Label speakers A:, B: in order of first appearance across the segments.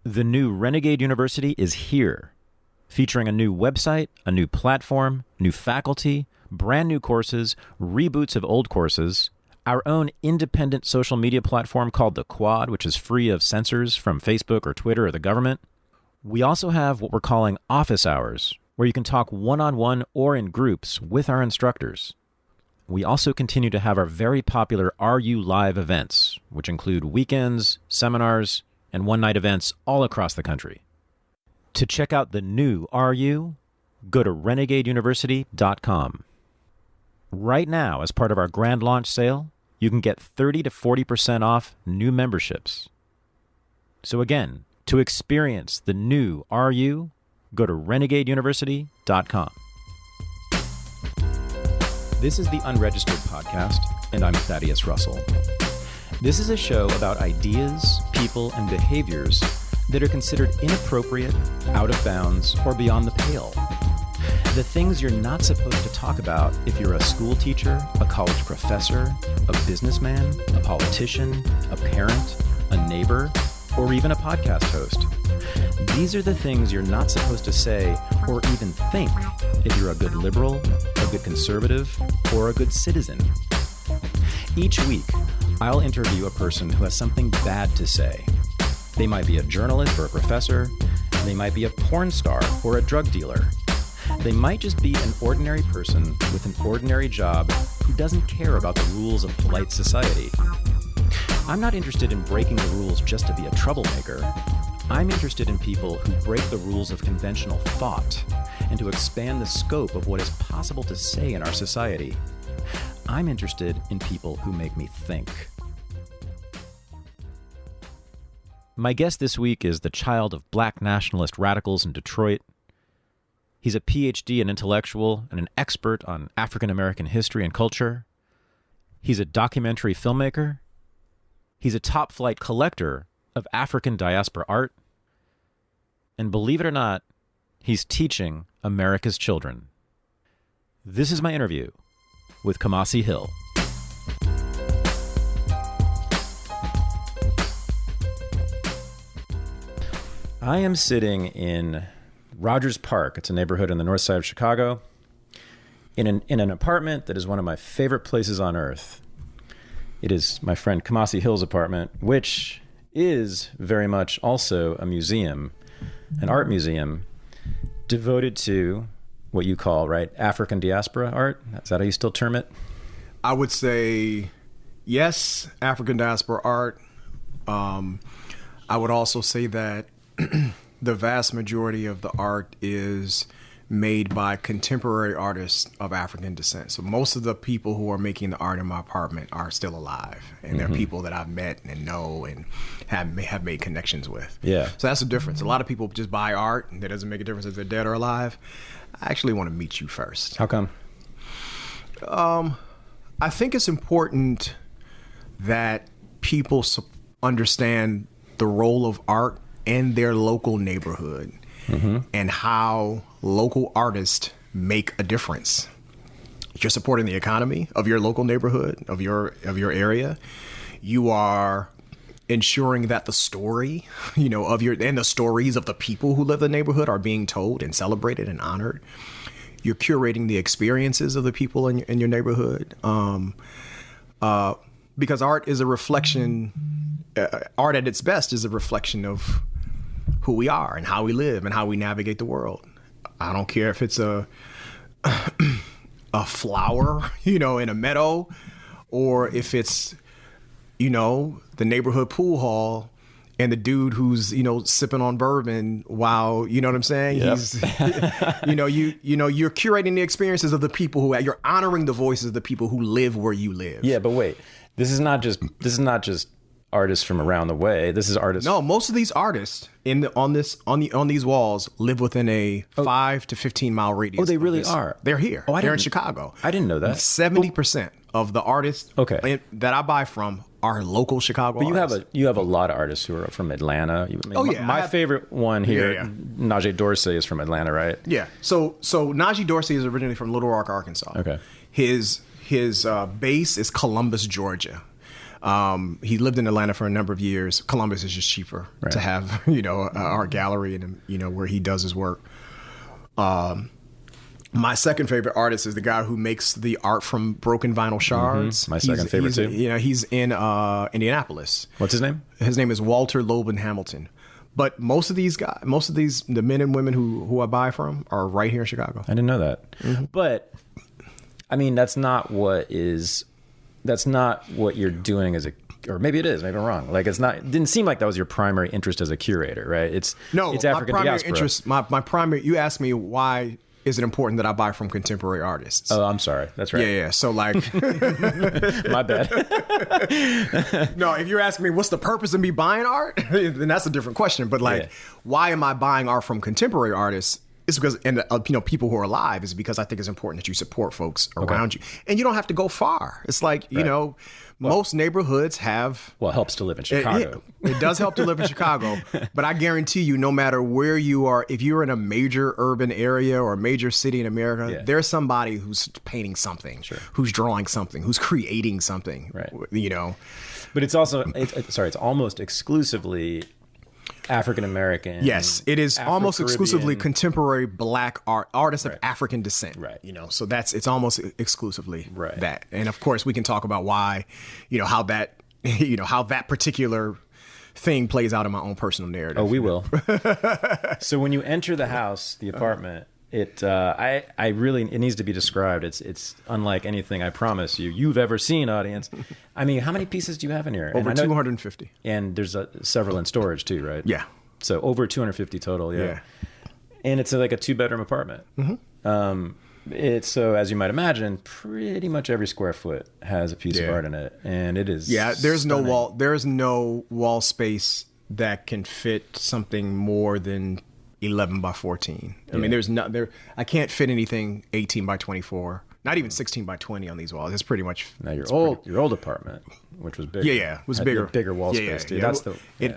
A: The new Renegade University is here, featuring a new website, a new platform, new faculty, brand new courses, reboots of old courses, our own independent social media platform called The Quad, which is free of censors from Facebook or Twitter or the government. We also have what we're calling office hours, where you can talk one-on-one or in groups with our instructors. We also continue to have our very popular RU Live events, which include weekends, seminars, and one-night events all across the country. To check out the new RU, go to renegadeuniversity.com. Right now, as part of our grand launch sale, you can get 30 to 40% off new memberships. So again, to experience the new RU, go to renegadeuniversity.com. This is the Unregistered podcast, and I'm Thaddeus Russell. This is a show about ideas, people, and behaviors that are considered inappropriate, out of bounds, or beyond the pale. The things you're not supposed to talk about if you're a school teacher, a college professor, a businessman, a politician, a parent, a neighbor, or even a podcast host. These are the things you're not supposed to say or even think if you're a good liberal, a good conservative, or a good citizen. Each week, I'll interview a person who has something bad to say. They might be a journalist or a professor. They might be a porn star or a drug dealer. They might just be an ordinary person with an ordinary job who doesn't care about the rules of polite society. I'm not interested in breaking the rules just to be a troublemaker. I'm interested in people who break the rules of conventional thought and to expand the scope of what is possible to say in our society. I'm interested in people who make me think. My guest this week is the child of black nationalist radicals in Detroit. He's a PhD in intellectual and an expert on African American history and culture. He's a documentary filmmaker. He's a top-flight collector of African diaspora art. And believe it or not, he's teaching America's children. This is my interview with Kamasi Hill. I am sitting in Rogers Park. It's a neighborhood in the north side of Chicago, in an apartment that is one of my favorite places on earth. It is my friend Kamasi Hill's apartment, which is very much also a museum, an art museum devoted to what you call, right, African diaspora art. Is that how you still term it?
B: I would say yes, African diaspora art. I would also say that the vast majority of the art is made by contemporary artists of African descent. So most of the people who are making the art in my apartment are still alive. And they're people that I've met and know and have made connections with.
A: Yeah.
B: So that's the difference. A lot of people just buy art, and that doesn't make a difference if they're dead or alive. I actually want to meet you first.
A: How come?
B: I think it's important that people understand the role of art in their local neighborhood and how local artists make a difference. You're supporting the economy of your local neighborhood, of your area. You are ensuring that the story, and the stories of the people who live in the neighborhood are being told and celebrated and honored. You're curating the experiences of the people in your neighborhood. Because art is a reflection, art at its best is a reflection of who we are and how we live and how we navigate the world. I don't care if it's a flower, in a meadow, or if it's, the neighborhood pool hall and the dude who's, sipping on bourbon while, you know what I'm saying?
A: Yep.
B: He's, you're curating the experiences of the people you're honoring the voices of the people who live where you live.
A: Yeah, but wait, this is not just artists from around the way. This is artists.
B: No, most of these artists on these walls live within a 5 to 15 mile radius.
A: Oh, they really are.
B: They're here. They're in Chicago.
A: I didn't know that.
B: 70% of the artists that I buy from are local Chicago artists.
A: But you have a lot of artists who are from Atlanta. My favorite one here, Najee Dorsey, is from Atlanta, right?
B: Yeah. So Najee Dorsey is originally from Little Rock, Arkansas.
A: Okay.
B: His base is Columbus, Georgia. He lived in Atlanta for a number of years. Columbus is just cheaper to have, art gallery and, where he does his work. My second favorite artist is the guy who makes the art from broken vinyl shards.
A: My second favorite too.
B: He's in Indianapolis.
A: What's his name?
B: His name is Walter Loban Hamilton. But most of these, the men and women who I buy from are right here in Chicago.
A: I didn't know that. Mm-hmm. But I mean, that's not what you're doing as a, or maybe it is, maybe I'm wrong. Like it didn't seem like that was your primary interest as a curator, right? It's African
B: my primary
A: diaspora.
B: interest, my primary, you asked me why is it important that I buy from contemporary artists?
A: Oh, I'm sorry. That's right.
B: Yeah. So like,
A: my bad.
B: No, if you're asking me what's the purpose of me buying art, then that's a different question. But like, why am I buying art from contemporary artists? It's because, and people who are alive, is because I think it's important that you support folks around you, and you don't have to go far. It's like most neighborhoods have.
A: Well, it helps to live in Chicago.
B: It does help to live in Chicago, but I guarantee you, no matter where you are, if you're in a major urban area or a major city in America, there's somebody who's painting something, who's drawing something, who's creating something.
A: Right.
B: But
A: it's also it's almost exclusively African American.
B: Yes, it is almost exclusively contemporary Black artists of African descent.
A: Right.
B: So it's almost exclusively
A: right.
B: that. And of course, we can talk about why, how that, how that particular thing plays out in my own personal narrative.
A: Oh, we will. So when you enter the house, the apartment, it needs to be described. It's unlike anything, I promise you've ever seen, audience. I mean, how many pieces do you have in here?
B: Over 250.
A: And there's several in storage too, right?
B: Yeah.
A: So over 250 total. Yeah. And it's like a 2-bedroom apartment. Mm-hmm. It's, so as you might imagine, pretty much every square foot has a piece of art in it, and it is. Yeah.
B: There's no wall space that can fit something more than 11 by 14. I mean, I can't fit anything 18 by 24, not even 16 by 20 on these walls. It's pretty much.
A: Now your old apartment, which was bigger.
B: Yeah, it was bigger.
A: Bigger wall space, dude.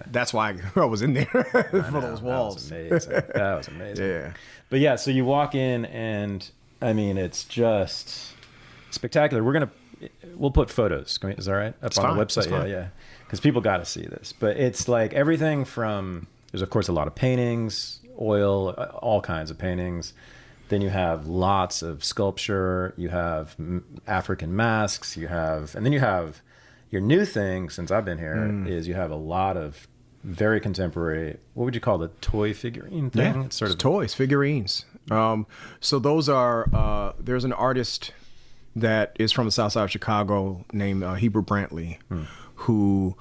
B: That's why I was in there for those walls.
A: That was amazing.
B: Yeah.
A: But so you walk in, and I mean, it's just spectacular. We'll put photos. Is that right? Up on the website. Yeah. Because people got to see this. But it's like everything from. There's of course a lot of paintings. Oil, all kinds of paintings. Then you have lots of sculpture. You have African masks. And then you have your new thing since I've been here is you have a lot of very contemporary. What would you call the toy figurine thing?
B: Yeah, it's sort of toys, figurines. So those are. There's an artist that is from the South Side of Chicago named Heber Brantley, who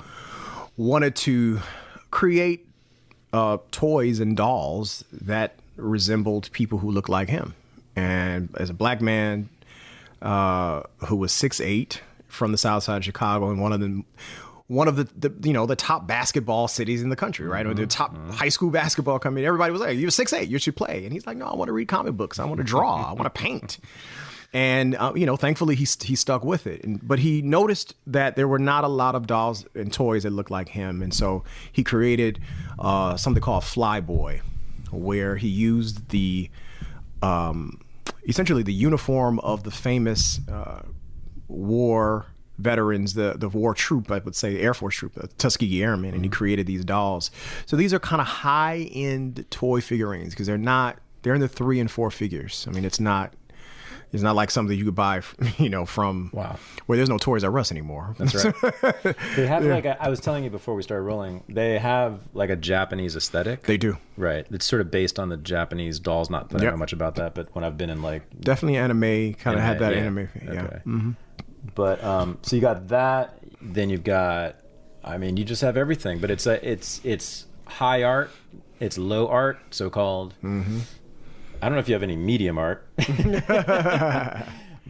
B: wanted to create toys and dolls that resembled people who looked like him. And as a Black man who was 6'8", from the South Side of Chicago, and one of the top basketball cities in the country, right? Or the top high school basketball company. Everybody was like, "You're 6'8", you should play." And he's like, "No, I want to read comic books. I want to draw. I want to paint." And, thankfully he stuck with it. But he noticed that there were not a lot of dolls and toys that looked like him. And so he created something called Flyboy, where he used essentially the uniform of the famous war veterans, the war troop, I would say, Air Force troop, the Tuskegee Airmen, and he created these dolls. So these are kind of high-end toy figurines because they're in the 3 and 4 figures. I mean, it's not like something you could buy, from where there's no Toys R Us anymore.
A: That's right. They have I was telling you before we started rolling, they have like a Japanese aesthetic.
B: They do.
A: Right. It's sort of based on the Japanese dolls. Not that I know much about that, but when I've been in
B: definitely anime, kind of had that anime. Yeah.
A: Okay. Mm-hmm. But so you got that. Then you've got, I mean, you just have everything. But it's high art. It's low art, so called. Mm-hmm. I don't know if you have any medium art,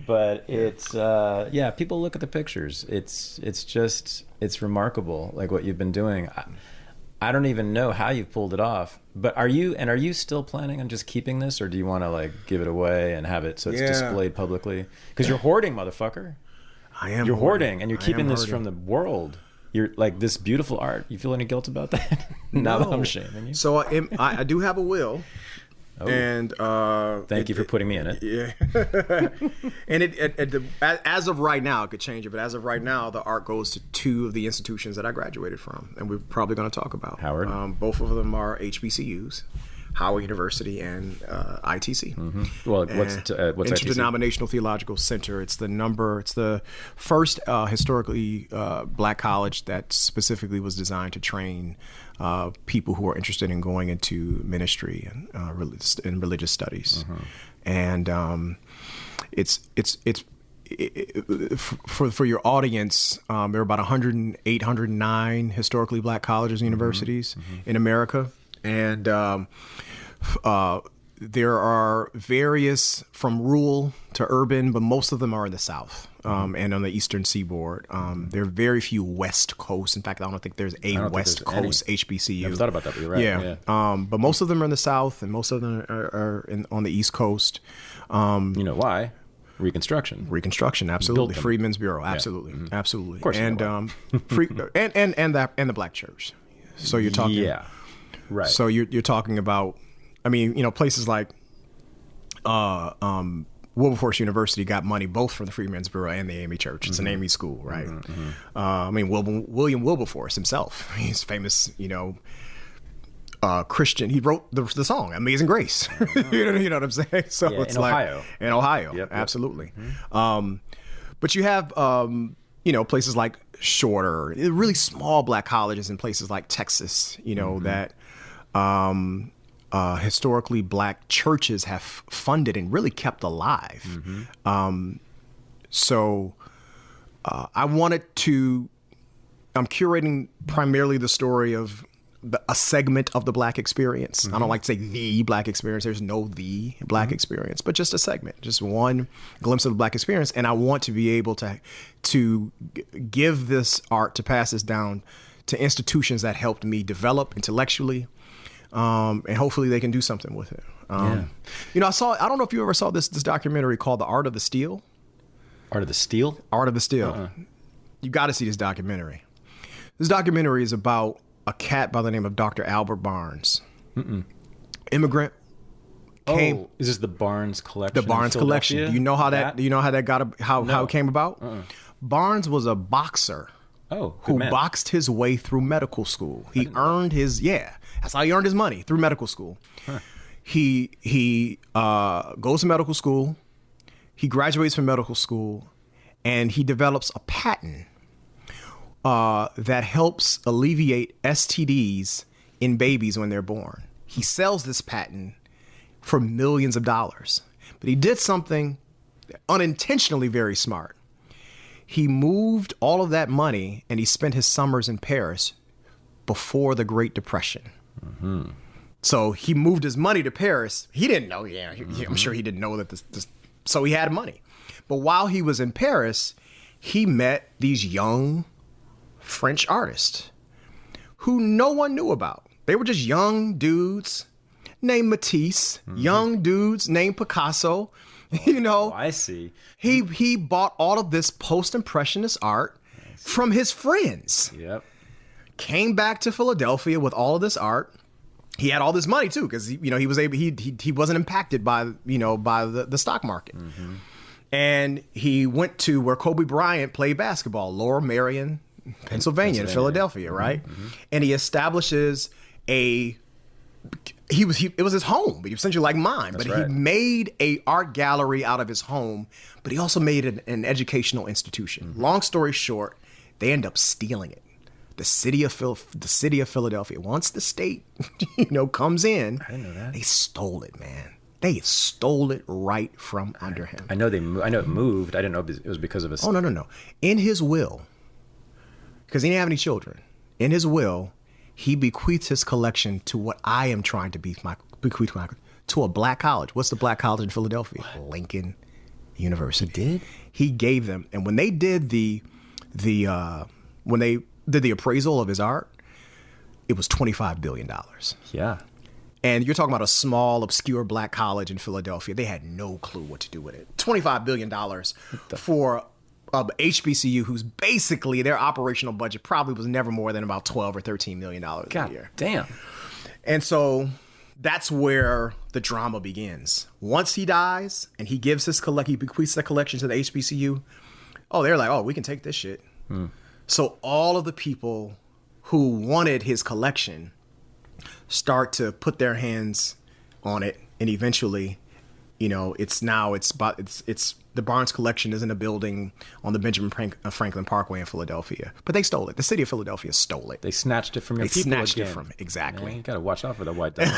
A: but it's people look at the pictures. It's remarkable, like what you've been doing. I don't even know how you've pulled it off. But are you still planning on just keeping this, or do you want to give it away and have it so it's displayed publicly? Because you're hoarding, motherfucker.
B: I am.
A: You're hoarding, and you're keeping this from the world. You're like this beautiful art. You feel any guilt about that? Now that I'm shaming you.
B: So I do have a will. And
A: thank you for putting me in it.
B: Yeah. And as of right now, it could change it, but as of right now, the art goes to two of the institutions that I graduated from, and we're probably going to talk about.
A: Howard.
B: Both of them are HBCUs, Howard University and ITC.
A: Mm-hmm. Well, what's
B: Interdenominational Theological Center. It's the first historically black college that specifically was designed to train people who are interested in going into ministry and religious studies. And for your audience, there are about 108, 109 historically black colleges and universities in America. And there are various from rural to urban, but most of them are in the South and on the Eastern Seaboard. There are very few West Coast. In fact, I don't think there's a West Coast HBCU.
A: Never thought about that, but you're right.
B: Yeah. But most of them are in the South, and most of them are on the East Coast.
A: You know why? Reconstruction,
B: absolutely. Freedmen's Bureau, absolutely, absolutely. Of course, and and the Black Church. So you're talking,
A: right.
B: So you're talking about, I mean, places like Wilberforce University got money both from the Freedmen's Bureau and the AME Church. It's an AME school, right? I mean, William Wilberforce himself, he's famous, Christian. He wrote the song "Amazing Grace." you know what I'm saying? So it's in Ohio, yep. Absolutely. But you have places like shorter, really small black colleges in places like Texas. That historically black churches have funded and really kept alive. So I'm curating primarily the story of a segment of the black experience. I don't like to say the black experience. There's no the black experience, but just a segment, just one glimpse of the black experience. And I want to be able to give this art, to pass this down to institutions that helped me develop intellectually, and hopefully they can do something with it. I don't know if you ever saw this documentary called The Art of the Steal.
A: Art of the Steal?
B: Art of the Steal. You got to see this documentary. This documentary is about a cat by the name of Dr. Albert Barnes. Immigrant. Is this the Barnes collection? The Barnes collection. Do you know how that how it came about? Barnes was a boxer who boxed his way through medical school. He earned that's how he earned his money, through medical school. He goes to medical school. He graduates from medical school, and he develops a patent that helps alleviate STDs in babies when they're born. He sells this patent for millions of dollars. But he did something unintentionally very smart. He moved all of that money and he spent his summers in Paris before the Great Depression. So he moved his money to Paris. He didn't know. I'm sure he didn't know that this. So he had money. But while he was in Paris, he met these young French artists who no one knew about. They were just young dudes named Matisse, young dudes named Picasso.
A: I see.
B: He bought all of this post-impressionist art from his friends.
A: Yep.
B: Came back to Philadelphia with all of this art. He had all this money too, because he was able. He wasn't impacted by the stock market. And he went to where Kobe Bryant played basketball, Lower Merion, Pennsylvania, in Philadelphia, right? And he establishes it was his home, essentially like mine. That's He made a art gallery out of his home, but he also made it an educational institution. Long story short, they end up stealing it. The city of Philadelphia, once the state, comes in,
A: I didn't know that.
B: They stole it, man. They stole it right from under him.
A: I know it moved. I didn't know it was because of his.
B: Oh, no. In his will, because he didn't have any children, in his will, he bequeaths his collection to what I am trying to bequeath to a black college. What's the black college in Philadelphia? What? Lincoln University. He did? He gave them, and when they did the appraisal of his art, it was $25 billion.
A: Yeah.
B: And you're talking about a small, obscure black college in Philadelphia. They had no clue what to do with it. $25 billion for HBCU, who's basically, their operational budget probably was never more than about $12 or $13 million a year.
A: Damn.
B: And so that's where the drama begins. Once he dies and he gives he bequeaths the collection to the HBCU, they're like, we can take this shit. So all of the people who wanted his collection start to put their hands on it, and eventually, it's the Barnes collection is in a building on the Benjamin Franklin Parkway in Philadelphia. But they stole it. The city of Philadelphia stole it.
A: They snatched it from your people.
B: They snatched it from exactly.
A: Man, you got to watch out for the white devil.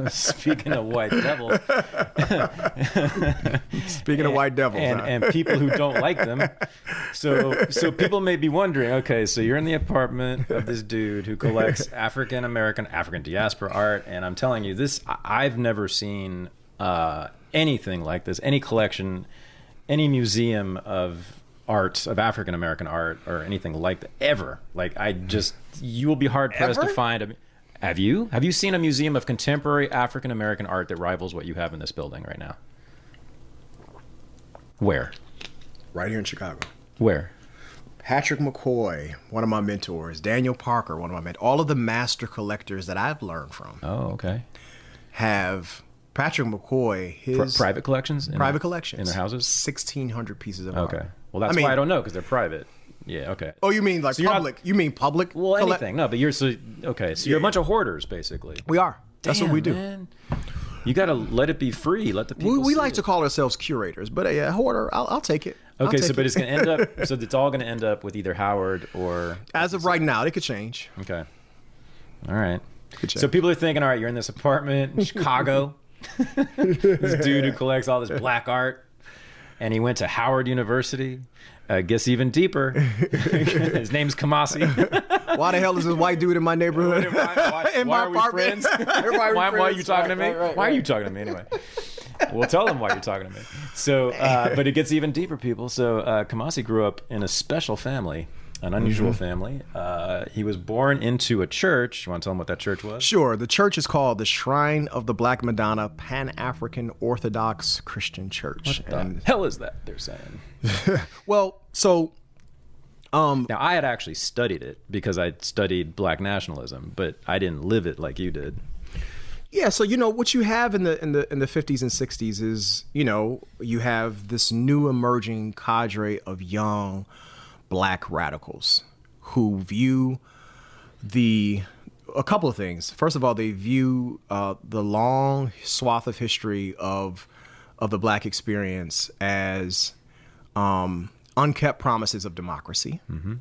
A: Speaking of white devil.
B: Speaking of white devils.
A: And people who don't like them. So people may be wondering, okay, so you're in the apartment of this dude who collects African diaspora art. And I'm telling you, I've never seen anything like this, any collection, any museum of art, of African American art, or anything like that ever. Like, you will be hard pressed to find. Have you seen a museum of contemporary African American art that rivals what you have in this building right now? Where?
B: Right here in Chicago.
A: Where?
B: Patrick McCoy, one of my mentors. Daniel Parker, one of my mentors. All of the master collectors that I've learned from.
A: Oh, okay.
B: Have Patrick McCoy, his
A: private collections?
B: Private collections.
A: In their houses?
B: 1,600 pieces of art.
A: Okay. Well, that's why I don't know, because they're private. Yeah, okay.
B: Oh, you mean like public? You mean public?
A: Well, anything. No, but you're a bunch of hoarders, basically.
B: We are. That's what we do.
A: Man. You got to let it be free. Let the people
B: we like to call ourselves curators, but a hoarder, I'll take it.
A: Okay, but it's going to end up, so it's all going to end up with either Howard or...
B: As of right now, it could change.
A: Okay. All right. So people are thinking, all right, you're in this apartment in Chicago. This dude who collects all this black art, and he went to Howard University. Gets even deeper. His name's Kamasi.
B: Why the hell is this white dude in my neighborhood?
A: Why are we friends? Why are you talking to me? Why are you talking to me anyway? We'll tell him why you're talking to me. So, but it gets even deeper, people. So Kamasi grew up in a special family, an unusual family. He was born into a church. You want to tell him what that church was?
B: Sure. The church is called the Shrine of the Black Madonna Pan-African Orthodox Christian Church.
A: What the hell is that, they're saying?
B: Well, so...
A: now, I had actually studied it because I studied black nationalism, but I didn't live it like you did.
B: Yeah, so what you have in the 50s and 60s is, you have this new emerging cadre of young black radicals who view a couple of things. First of all, they view the long swath of history of the black experience as unkept promises of democracy. Mm-hmm.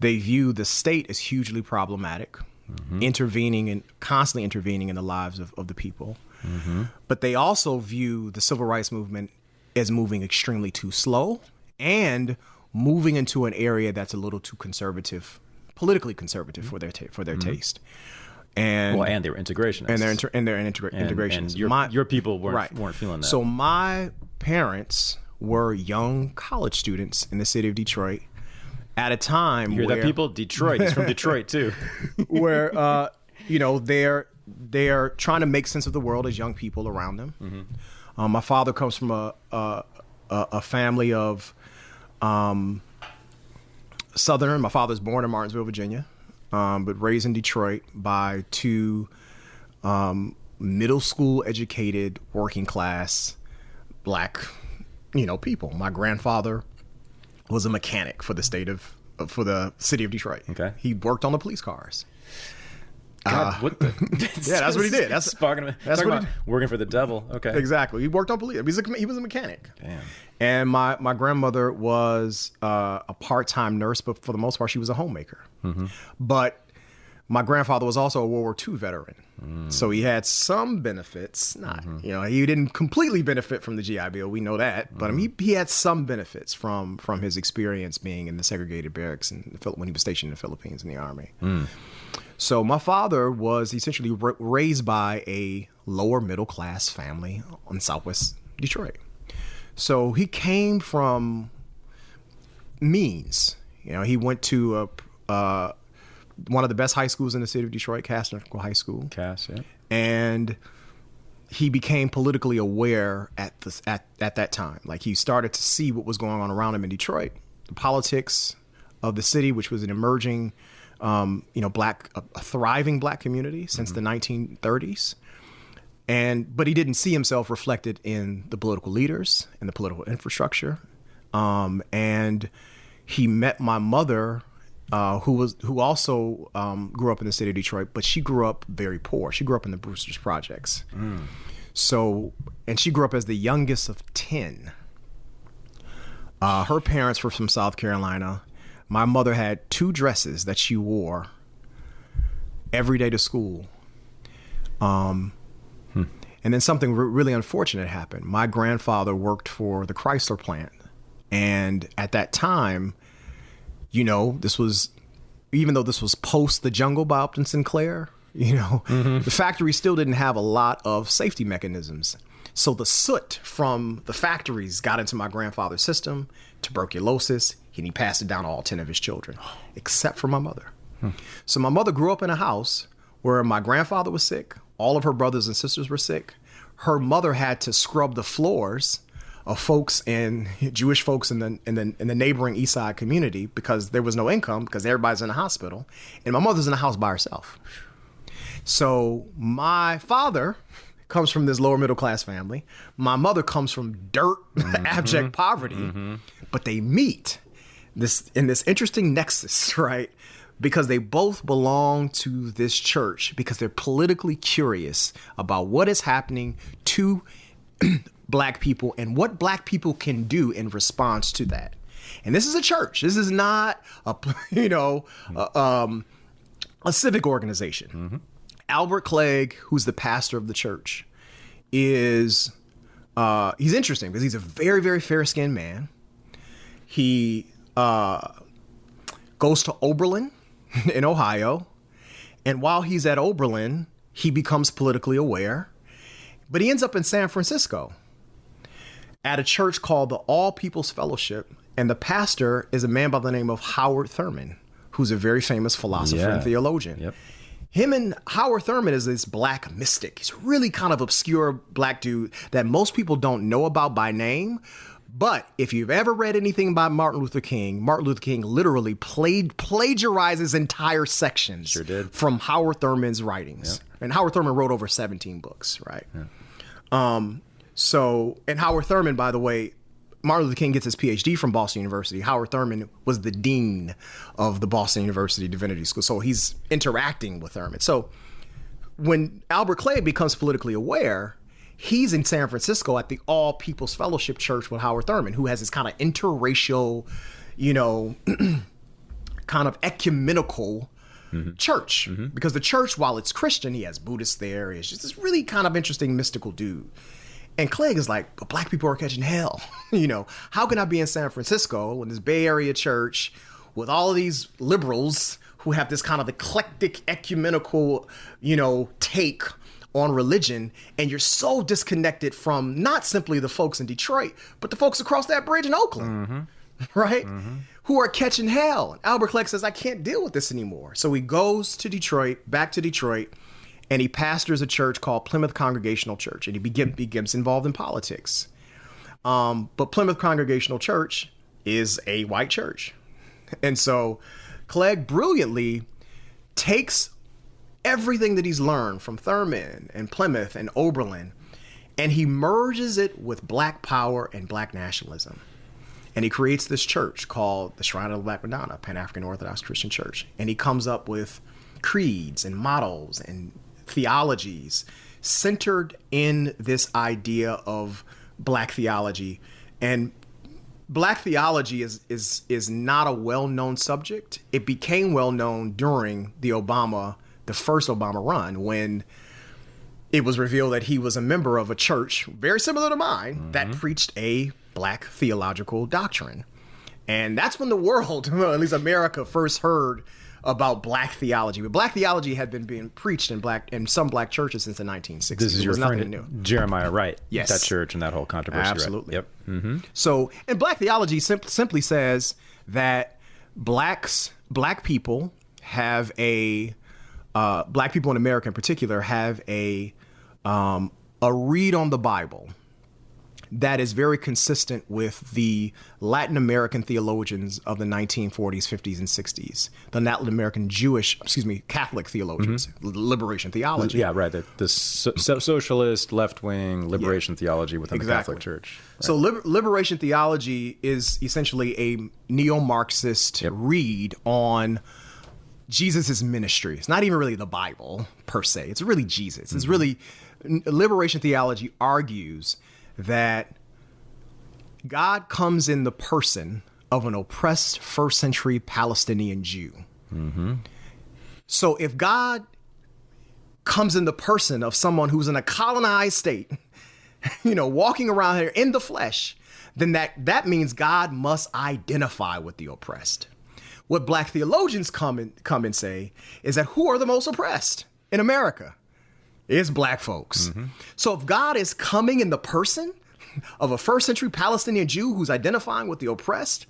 B: They view the state as hugely problematic, constantly intervening in the lives of the people. Mm-hmm. But they also view the civil rights movement as moving extremely too slow and moving into an area that's a little too conservative, politically conservative for their taste. And
A: they're integrationists.
B: And they're integrationists.
A: And your people weren't feeling that.
B: So my parents were young college students in the city of Detroit at a time
A: where... You hear that, people? Detroit. He's from Detroit, too.
B: Where, they're trying to make sense of the world as young people around them. Mm-hmm. My father comes from a family of Southern. My father's born in Martinsville, Virginia, but raised in Detroit by two middle school educated, working class black people. My grandfather was a mechanic for the city of Detroit. Okay. He worked on the police cars.
A: God, what the?
B: Yeah, that's what he did. That's
A: what working for the devil. Okay.
B: Exactly. He worked on police. He was a mechanic.
A: Damn.
B: And my grandmother was a part-time nurse, but for the most part, she was a homemaker. Mm-hmm. But my grandfather was also a World War II veteran. So he had some benefits. He didn't completely benefit from the GI Bill. We know that. But he had some benefits from his experience being in the segregated barracks when he was stationed in the Philippines in the Army. So my father was essentially raised by a lower middle class family in Southwest Detroit. So he came from means. He went to one of the best high schools in the city of Detroit, Cass Technical High School.
A: Cass, yeah.
B: And he became politically aware at that time. Like, he started to see what was going on around him in Detroit, the politics of the city, which was an emerging a thriving black community since the 1930s. But he didn't see himself reflected in the political leaders and the political infrastructure. And he met my mother, who also grew up in the city of Detroit, but she grew up very poor. She grew up in the Brewster's Projects. And she grew up as the youngest of 10. Her parents were from South Carolina. My mother had 2 dresses that she wore every day to school. And then something really unfortunate happened. My grandfather worked for the Chrysler plant. And at that time, even though this was post The Jungle by Upton Sinclair, the factory still didn't have a lot of safety mechanisms. So the soot from the factories got into my grandfather's system, tuberculosis, and he passed it down to all 10 of his children, except for my mother. So my mother grew up in a house where my grandfather was sick. All of her brothers and sisters were sick. Her mother had to scrub the floors of Jewish folks in the neighboring East Side community because there was no income because everybody's in the hospital. And my mother's in the house by herself. So my father comes from this lower middle class family. My mother comes from dirt, abject poverty, but they meet in this interesting nexus, right? Because they both belong to this church because they're politically curious about what is happening to black people and what black people can do in response to that. And this is a church. This is not a civic organization. Albert Clegg, who's the pastor of the church, he's interesting because he's a very, very fair-skinned man. He goes to Oberlin in Ohio. And while he's at Oberlin, he becomes politically aware. But he ends up in San Francisco at a church called the All People's Fellowship. And the pastor is a man by the name of Howard Thurman, who's a very famous philosopher and theologian.
A: Yep.
B: Him and Howard Thurman is this black mystic. He's a really kind of obscure black dude that most people don't know about by name. But if you've ever read anything by Martin Luther King literally plagiarizes entire sections from Howard Thurman's writings. Yep. And Howard Thurman wrote over 17 books, right? Yeah. And Howard Thurman, by the way, Martin Luther King gets his PhD from Boston University. Howard Thurman was the dean of the Boston University Divinity School. So he's interacting with Thurman. So when Albert Clegg becomes politically aware, he's in San Francisco at the All People's Fellowship Church with Howard Thurman, who has this kind of interracial, kind of ecumenical church. Because the church, while it's Christian, he has Buddhists there. He's just this really kind of interesting mystical dude. And Clegg is like, but black people are catching hell. How can I be in San Francisco in this Bay Area church with all of these liberals who have this kind of eclectic, ecumenical, take on religion, and you're so disconnected from not simply the folks in Detroit, but the folks across that bridge in Oakland, right? Who are catching hell. And Albert Clegg says, I can't deal with this anymore. So he goes to Detroit, back to Detroit, and he pastors a church called Plymouth Congregational Church, and he begins involved in politics. But Plymouth Congregational Church is a white church. And so Clegg brilliantly takes everything that he's learned from Thurman and Plymouth and Oberlin, and he merges it with black power and black nationalism. And he creates this church called the Shrine of the Black Madonna, Pan-African Orthodox Christian Church. And he comes up with creeds and mottos and theologies centered in this idea of black theology. And black theology is not a well-known subject. It became well-known during the first Obama run, when it was revealed that he was a member of a church very similar to mine that preached a black theological doctrine. And that's when the world, well, at least America, first heard about black theology. But black theology had been being preached in some black churches since the 1960s.
A: This is your friend new. Jeremiah Wright,
B: yes.
A: That church and that whole controversy.
B: Absolutely.
A: Right? Yep.
B: So, and black theology simply says that black people have black people in America in particular have a read on the Bible that is very consistent with the Latin American theologians of the 1940s, 50s, and 60s. The Latin American Catholic theologians, liberation theology.
A: Yeah, right. The socialist, left-wing liberation theology within the Catholic Church. Right.
B: So liberation theology is essentially a neo-Marxist read on Jesus' ministry. It's not even really the Bible per se. It's really Jesus. It's really, liberation theology argues that God comes in the person of an oppressed first century Palestinian Jew. So if God comes in the person of someone who's in a colonized state, walking around here in the flesh, then that means God must identify with the oppressed. What black theologians come and say is that who are the most oppressed in America? It's black folks. So if God is coming in the person of a first century Palestinian Jew who's identifying with the oppressed,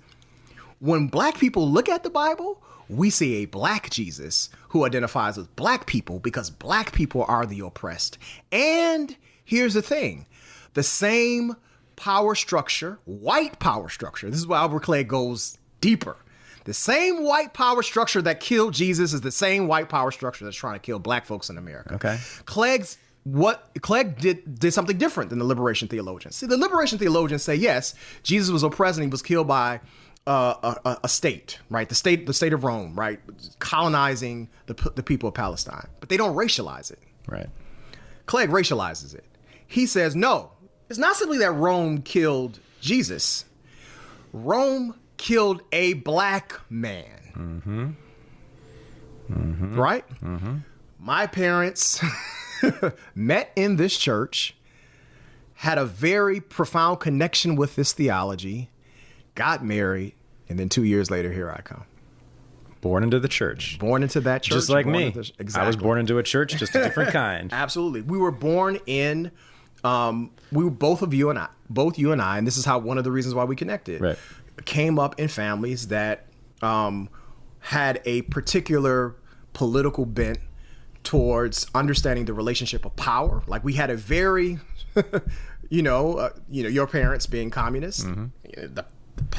B: when black people look at the Bible, we see a black Jesus who identifies with black people because black people are the oppressed. And here's the thing, the same power structure, white power structure, this is where Albert Clegg goes deeper. The same white power structure that killed Jesus is the same white power structure that's trying to kill black folks in America.
A: Okay.
B: Clegg did something different than the liberation theologians. See, the liberation theologians say, yes, Jesus was oppressed and he was killed by a state, right? The state of Rome, right? Colonizing the people of Palestine. But they don't racialize it.
A: Right.
B: Clegg racializes it. He says, no, it's not simply that Rome killed Jesus. Rome killed a black man. Right? My parents met in this church, had a very profound connection with this theology, got married, and then 2 years later, here I come.
A: Born into the church.
B: Born into that church.
A: Just like me.
B: Exactly.
A: I was born into a church, just a different kind.
B: Absolutely. We were born in, we were both you and I, and this is how one of the reasons why we connected.
A: Right.
B: Came up in families that had a particular political bent towards understanding the relationship of power. Like we had a very, your parents being communists, you know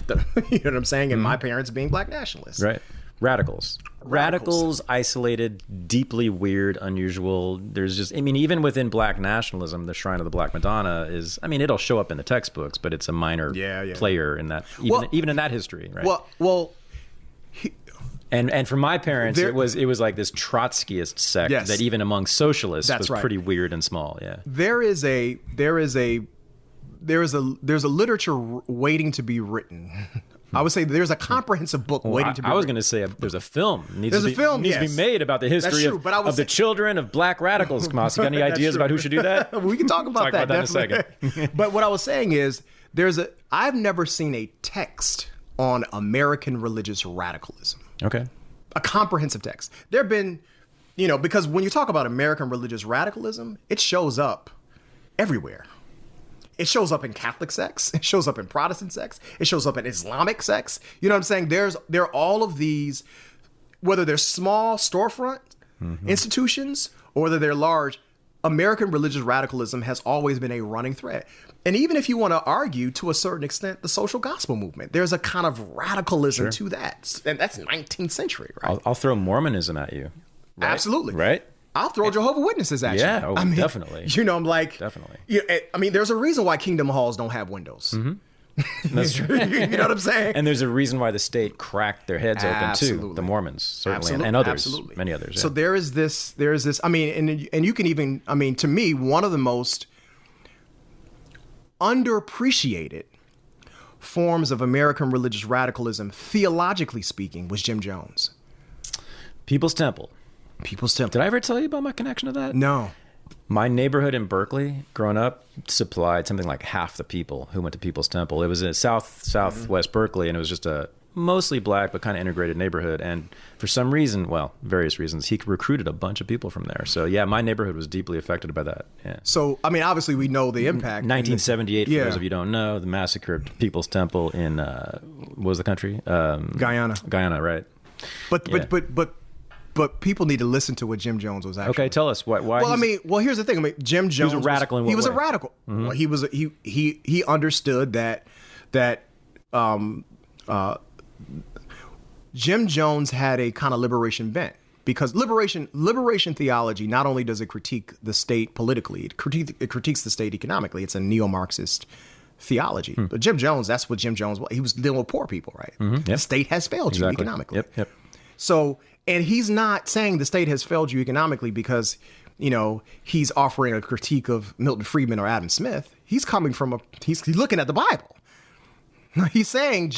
B: what I'm saying, and my parents being black nationalists.
A: Right. Radicals, isolated, deeply weird, unusual. There's just, even within black nationalism, the Shrine of the Black Madonna is, it'll show up in the textbooks, but it's a minor player in that, even in that history, right? And for my parents, it was like this Trotskyist sect that even among socialists was pretty weird and small. Yeah.
B: There's a literature waiting to be written. I would say there's a comprehensive book waiting to be written.
A: I was going to say there's a film. Needs to be made about the history of the children of black radicals. Kamasi, got any ideas about who should do that?
B: We can talk about that
A: in a second.
B: But what I was saying is I've never seen a text on American religious radicalism.
A: Okay.
B: A comprehensive text. There have been, because when you talk about American religious radicalism, it shows up everywhere. It shows up in Catholic sects. It shows up in Protestant sects. It shows up in Islamic sects. You know what I'm saying? There are all of these, whether they're small storefront institutions or whether they're large, American religious radicalism has always been a running thread. And even if you want to argue to a certain extent, the social gospel movement, there's a kind of radicalism to that. And that's 19th century, right?
A: I'll throw Mormonism at you. Right?
B: Absolutely.
A: Right?
B: I'll throw Jehovah's Witnesses at you.
A: Yeah, definitely.
B: I'm like...
A: Definitely.
B: There's a reason why Kingdom Halls don't have windows.
A: That's true.
B: You know what I'm saying?
A: And there's a reason why the state cracked their heads open too. The Mormons, certainly, and others, many others. Yeah.
B: So there is this, and you can even, to me, one of the most underappreciated forms of American religious radicalism, theologically speaking, was Jim Jones.
A: People's Temple. Did I ever tell you about my connection to that?
B: No.
A: My neighborhood in Berkeley, growing up, supplied something like half the people who went to People's Temple. It was in southwest Berkeley, and it was just a mostly black but kind of integrated neighborhood. And for some reason, various reasons, he recruited a bunch of people from there. So yeah, my neighborhood was deeply affected by that. Yeah.
B: So obviously we know the impact.
A: 1978, for those of you who don't know, the massacre of People's Temple in what was the country?
B: Guyana.
A: Guyana, right?
B: But but people need to listen to what Jim Jones was actually.
A: Okay, tell us why.
B: Well, here's the thing. Jim Jones
A: was a radical in what
B: he was
A: way?
B: a radical.
A: Mm-hmm.
B: Well, he understood that Jim Jones had a kind of liberation bent, because liberation theology, not only does it critique the state politically, it critiques the state economically. It's a neo-Marxist theology. But Jim Jones, that's what Jim Jones was. He was dealing with poor people, right?
A: Yep.
B: The state has failed you economically.
A: Yep.
B: So, and he's not saying the state has failed you economically because, he's offering a critique of Milton Friedman or Adam Smith. He's coming from he's looking at the Bible. He's saying,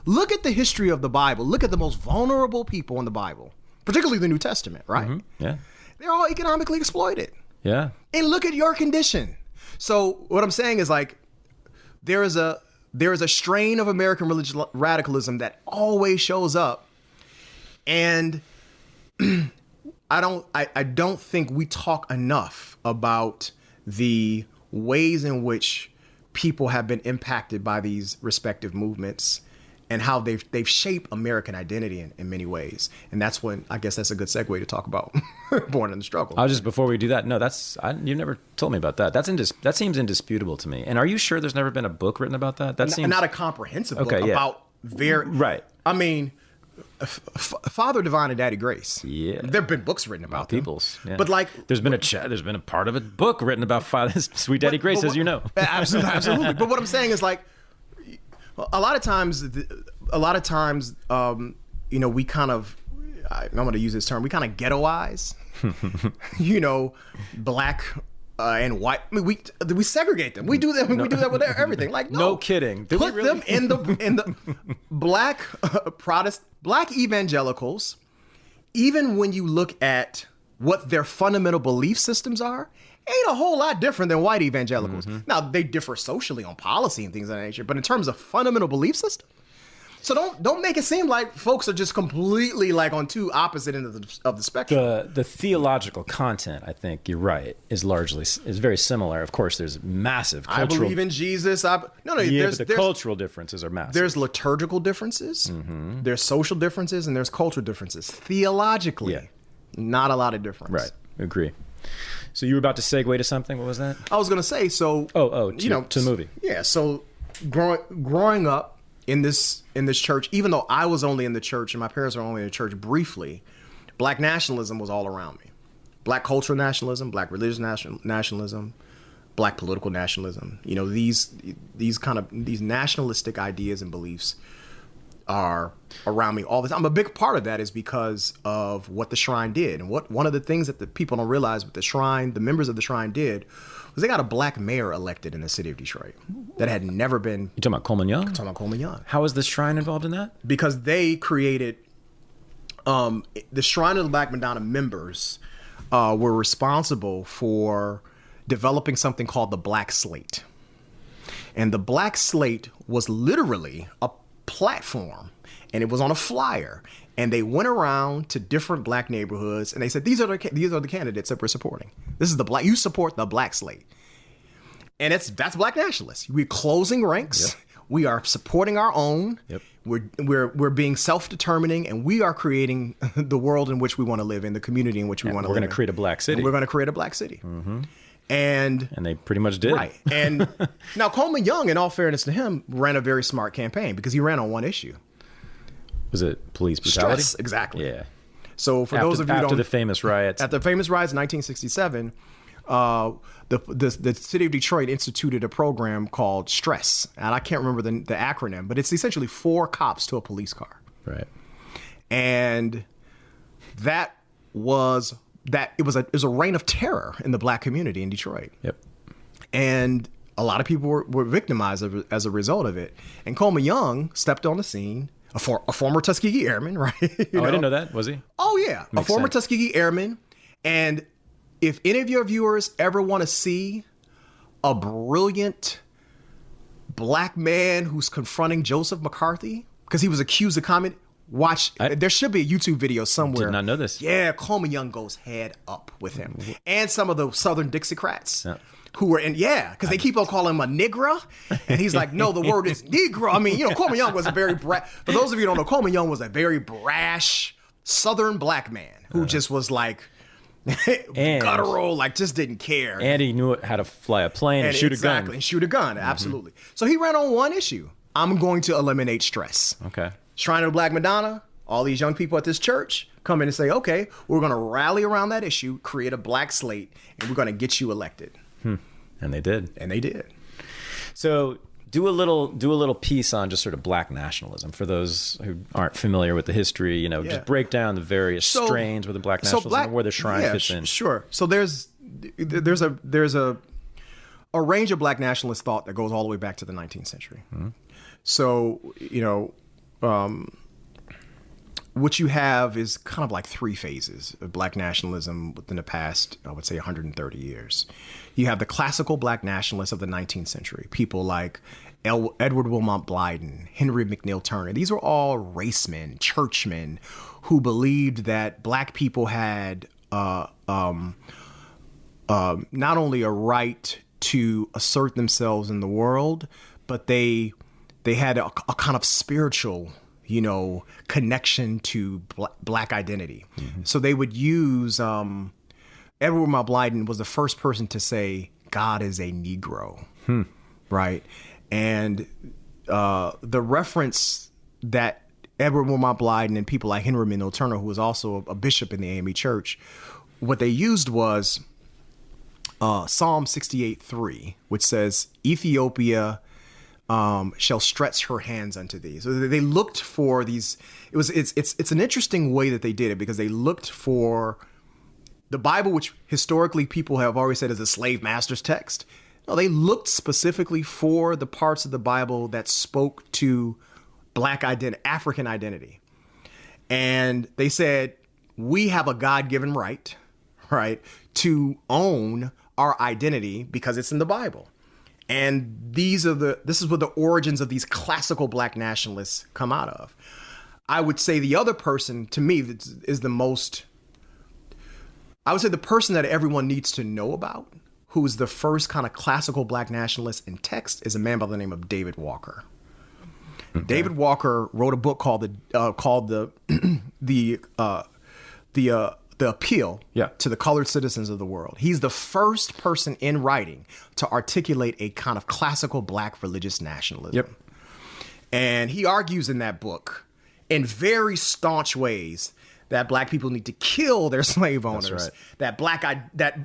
B: look at the history of the Bible. Look at the most vulnerable people in the Bible, particularly the New Testament, right?
A: Mm-hmm. Yeah.
B: They're all economically exploited.
A: Yeah.
B: And look at your condition. So what I'm saying is, like, there is a strain of American religious radicalism that always shows up. And I don't think we talk enough about the ways in which people have been impacted by these respective movements and how they've shaped American identity in many ways. And that's when, I guess that's a good segue to talk about Born in the Struggle.
A: Before we do that, no, you've never told me about that. That seems indisputable to me. And are you sure there's never been a book written about that? That seems
B: not a comprehensive book
A: yeah.
B: about
A: right.
B: I mean, Father Divine and Daddy Grace.
A: Yeah,
B: there've been books written about them.
A: Peoples. Yeah.
B: But like,
A: there's been a part of a book written about Sweet Daddy Grace, as you know.
B: Absolutely. But what I'm saying is, like, a lot of times, we kind of, I'm going to use this term, we kind of ghettoize, black and white. I mean, we segregate them. We do that. We do that with everything. Like,
A: no kidding.
B: Put them in the black black evangelicals. Even when you look at what their fundamental belief systems are, ain't a whole lot different than white evangelicals. Mm-hmm. Now, they differ socially on policy and things of that nature, but in terms of fundamental belief system, so don't make it seem like folks are just completely like on two opposite ends of the spectrum.
A: The theological content, I think you're right, is very similar. Of course, there's massive cultural.
B: I believe in Jesus.
A: There's cultural differences are massive.
B: There's liturgical differences. Mm-hmm. There's social differences, and there's cultural differences. Theologically, not a lot of difference.
A: Right. Agree. So you were about to segue to something. What was that?
B: I was going to say, so.
A: To the movie.
B: Yeah. So growing up in this church, even though I was only in the church and my parents were only in the church briefly, black nationalism was all around me. Black cultural nationalism, black religious nationalism, black political nationalism. These nationalistic ideas and beliefs are around me all the time. A big part of that is because of what the Shrine did. And one of the things that the people don't realize what the members of the Shrine did was they got a black mayor elected in the city of Detroit that had never been.
A: You talking about Coleman Young?
B: I'm talking about Coleman Young.
A: How is the Shrine involved in that?
B: Because they created the Shrine of the Black Madonna members were responsible for developing something called the Black Slate. And the Black Slate was literally a platform, and it was on a flyer, and they went around to different black neighborhoods and they said, these are the candidates that we're supporting. This is you support the Black Slate. And that's black nationalists. We're closing ranks. Yep. We are supporting our own. Yep. We're being self-determining, and we are creating the world in which we want to live in, the community in which we want to live in.
A: We're going to create a black city.
B: And we're going to create a black city.
A: Mm-hmm.
B: And
A: they pretty much did.
B: Right. And now Coleman Young, in all fairness to him, ran a very smart campaign because he ran on one issue.
A: Was it police brutality?
B: Stress, exactly.
A: Yeah.
B: So for those of you
A: after the famous riots.
B: At the famous riots in 1967, the city of Detroit instituted a program called Stress. And I can't remember the acronym, but it's essentially 4 cops to a police car.
A: Right.
B: And it was a reign of terror in the black community in Detroit.
A: Yep.
B: And a lot of people were victimized as a result of it. And Coleman Young stepped on the scene, a former Tuskegee Airman, right?
A: I didn't know that. Was he?
B: Oh, yeah. A former Tuskegee Airman. And if any of your viewers ever want to see a brilliant black man who's confronting Joseph McCarthy, because he was accused of communist, there should be a YouTube video somewhere.
A: Did not know this.
B: Yeah, Coleman Young goes head up with him. And some of the Southern Dixiecrats.
A: Yeah.
B: Who were because they keep on calling him a nigger, and he's like, no, the word is negro. I mean, Coleman Young was a very for those of you who don't know, Coleman Young was a very brash, Southern black man who just was like guttural, like just didn't care.
A: And he knew how to fly a plane and shoot a gun.
B: Exactly, and shoot a gun, absolutely. So he ran on one issue. I'm going to eliminate stress.
A: Okay.
B: Shrine of the Black Madonna, all these young people at this church come in and say, okay, we're going to rally around that issue, create a black slate, and we're going to get you elected.
A: And they did.
B: And they did.
A: So do a little piece on just sort of black nationalism for those who aren't familiar with the history. Just break down the various strains within black nationalism and where the shrine fits in.
B: Sure. So there's a range of black nationalist thought that goes all the way back to the 19th century. So what you have is kind of like three phases of black nationalism within the past, I would say, 130 years. You have the classical black nationalists of the 19th century, people like Edward Wilmot Blyden, Henry McNeill Turner. These were all racemen, churchmen, who believed that black people had not only a right to assert themselves in the world, but they had a kind of spiritual connection to black identity. So they would use, Edward Wilmot Blyden was the first person to say, God is a Negro, right? And the reference that Edward Wilmot Blyden and people like Henry McNeill Turner, who was also a bishop in the AME Church, what they used was Psalm 68:3, which says, Ethiopia shall stretch her hands unto thee. So they looked for these. It's an interesting way that they did it, because they looked for the Bible, which historically people have always said is a slave master's text. No, they looked specifically for the parts of the Bible that spoke to black identity, African identity, and they said, we have a God-given right, to own our identity because it's in the Bible. And this is where the origins of these classical black nationalists come out of. I would say the other person, to me, is the most, I would say the person that everyone needs to know about, who's the first kind of classical black nationalist in text, is a man by the name of David Walker. Okay. David Walker wrote a book called The Appeal to the Colored Citizens of the World. He's the first person in writing to articulate a kind of classical black religious nationalism. And he argues in that book in very staunch ways that black people need to kill their slave owners, that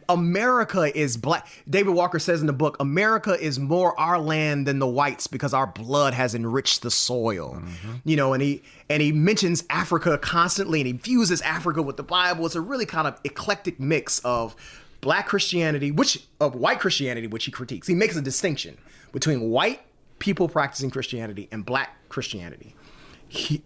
B: America is black. David Walker says in the book, America is more our land than the whites because our blood has enriched the soil. And he mentions Africa constantly, and he fuses Africa with the Bible. It's a really kind of eclectic mix of black Christianity, white Christianity, which he critiques. He makes a distinction between white people practicing Christianity and black Christianity.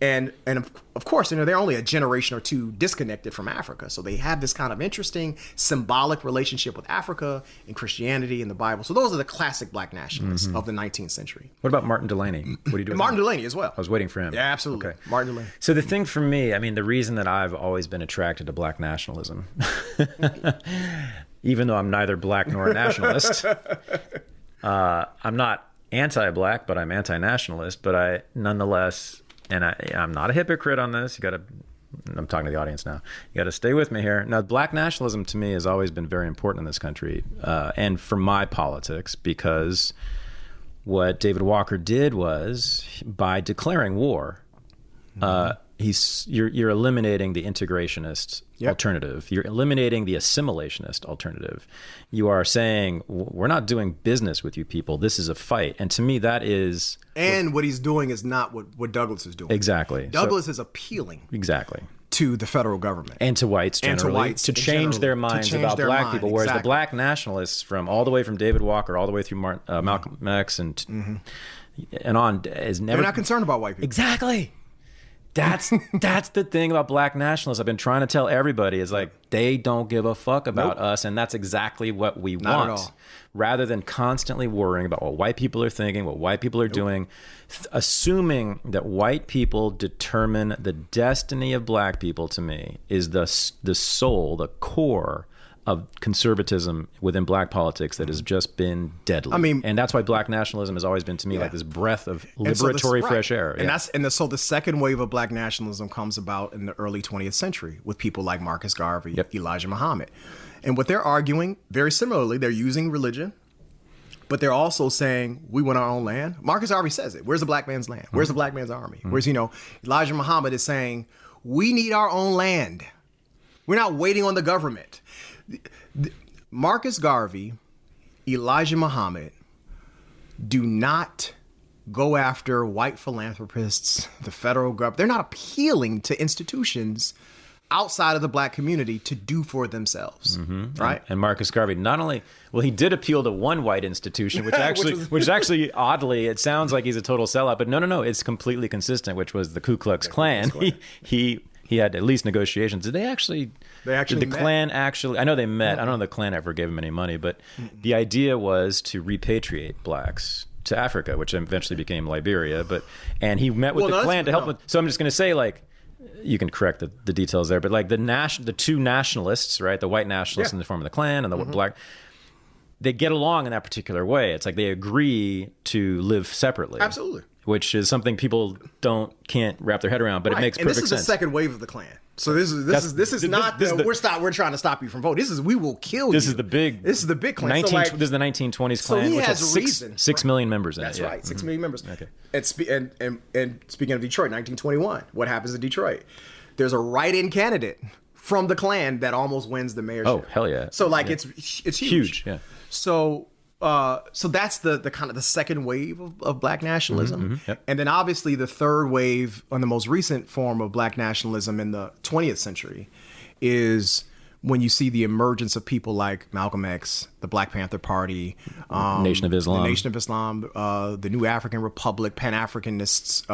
B: And of course, they're only a generation or two disconnected from Africa. So they have this kind of interesting symbolic relationship with Africa and Christianity and the Bible. So those are the classic black nationalists of the 19th century.
A: What about Martin Delany? What do you do?
B: Martin Delany as well.
A: I was waiting for him.
B: Yeah, absolutely.
A: Okay.
B: Martin Delany.
A: So the thing for me, the reason that I've always been attracted to black nationalism, even though I'm neither black nor a nationalist, I'm not anti-black, but I'm anti-nationalist. But I nonetheless... And I'm not a hypocrite on this. I'm talking to the audience now. You got to stay with me here. Now, black nationalism to me has always been very important in this country and for my politics, because what David Walker did was, by declaring war, you're eliminating the integrationist alternative. You're eliminating the assimilationist alternative. You are saying, we're not doing business with you people. This is a fight. And to me, that is... And
B: what he's doing is not what Douglas is doing.
A: Exactly.
B: Douglas is appealing.
A: Exactly.
B: To the federal government.
A: And to whites generally. To change their minds about black people. Whereas the black nationalists, all the way from David Walker, all the way through Malcolm X and on, is never...
B: They're not concerned about white people.
A: Exactly. That's the thing about black nationalists. I've been trying to tell everybody is they don't give a fuck about us, and that's exactly what we want.
B: Not at all.
A: Rather than constantly worrying about what white people are thinking, what white people are doing, assuming that white people determine the destiny of black people, to me, is the soul, the core of conservatism within black politics that has just been deadly.
B: I mean,
A: and that's why black nationalism has always been to me like this breath of liberatory fresh air.
B: And so the second wave of black nationalism comes about in the early 20th century with people like Marcus Garvey, Elijah Muhammad. And what they're arguing, very similarly, they're using religion, but they're also saying, we want our own land. Marcus Garvey says it. Where's the black man's land? Where's the black man's army? Where's, Elijah Muhammad is saying, we need our own land. We're not waiting on the government. Marcus Garvey, Elijah Muhammad do not go after white philanthropists, the federal government. They're not appealing to institutions outside of the black community to do for themselves, right?
A: And Marcus Garvey he did appeal to one white institution, which actually oddly, it sounds like he's a total sellout, but no, it's completely consistent, which was the Ku Klux Klan. He had at least negotiations. Did the Klan actually? I know they met. I don't know if the Klan ever gave him any money, but the idea was to repatriate blacks to Africa, which eventually became Liberia. And he met with the Klan to help. So I'm just going to say, like, you can correct the details there, but like the two nationalists, right? The white nationalists in the form of the Klan and the black, they get along in that particular way. It's like they agree to live separately.
B: Absolutely.
A: Which is something people can't wrap their head around, but it makes perfect sense.
B: And this is the second wave of the Klan. So this is not we're trying to stop you from voting. This is we will kill you.
A: This is the big Klan. This is the 1920s Klan, which has 6 million members in it.
B: That's right, 6 million members. Okay. And speaking of Detroit, 1921, what happens in Detroit? There's a write-in candidate from the Klan that almost wins the mayorship.
A: Oh, hell yeah!
B: So it's huge.
A: Yeah.
B: So that's the kind of the second wave of black nationalism. And then obviously the third wave, on the most recent form of black nationalism in the 20th century, is when you see the emergence of people like Malcolm X, the Black Panther Party,
A: Nation of Islam,
B: the New African Republic, Pan-Africanists,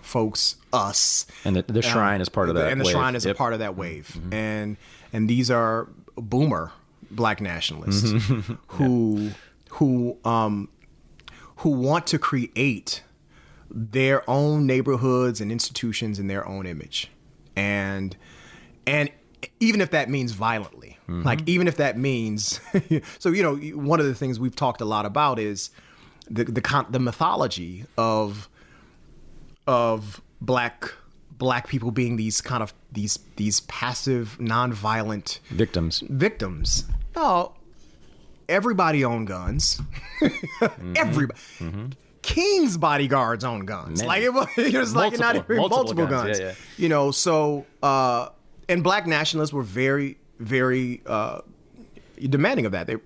B: folks, us.
A: And the Shrine is part of that wave.
B: And the Shrine is a part of that wave. And these are boomer black nationalists who want to create their own neighborhoods and institutions in their own image, and even if that means violently, like even if that means so one of the things we've talked a lot about is the mythology of black people being these kind of these passive, nonviolent victims. No, everybody owned guns. Everybody. King's bodyguards own guns.
A: Many.
B: Like it was like not even multiple guns.
A: Yeah.
B: So and black nationalists were very, very demanding of that.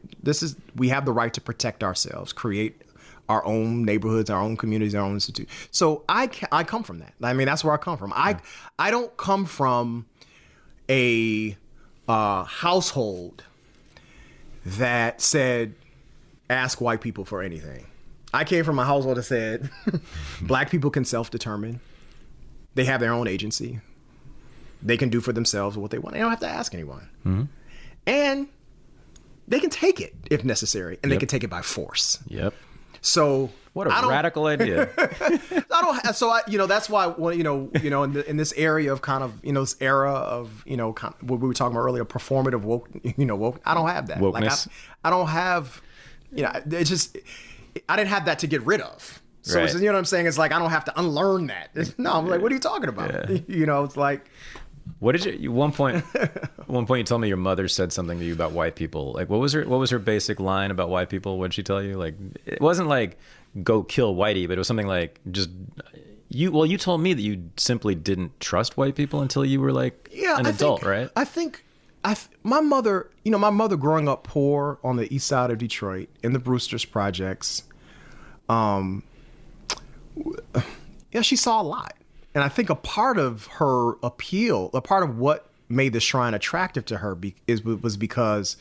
B: We have the right to protect ourselves, create our own neighborhoods, our own communities, our own institutes. So I come from that. I mean, that's where I come from. I don't come from a household that said, ask white people for anything. I came from a household that said, black people can self-determine. They have their own agency. They can do for themselves what they want. They don't have to ask anyone. And they can take it if necessary, and they can take it by force.
A: Yep.
B: So
A: what a radical idea.
B: That's why in this area of kind of this era of what we were talking about earlier, performative woke. I don't have that.
A: Wokeness.
B: Like I don't have. It's just I didn't have that to get rid of. So
A: right.
B: It's, what I'm saying? It's like I don't have to unlearn that. No, I'm like, what are you talking about?
A: Yeah.
B: It's like.
A: What did you? One point you told me your mother said something to you about white people. Like, what was her basic line about white people? What did she tell you? Like, it wasn't like go kill whitey, but it was something like just you. Well, you told me that you simply didn't trust white people until you were like an adult, right?
B: I think my mother growing up poor on the east side of Detroit in the Brewster's projects. She saw a lot. And I think a part of her appeal, a part of what made the Shrine attractive to her was because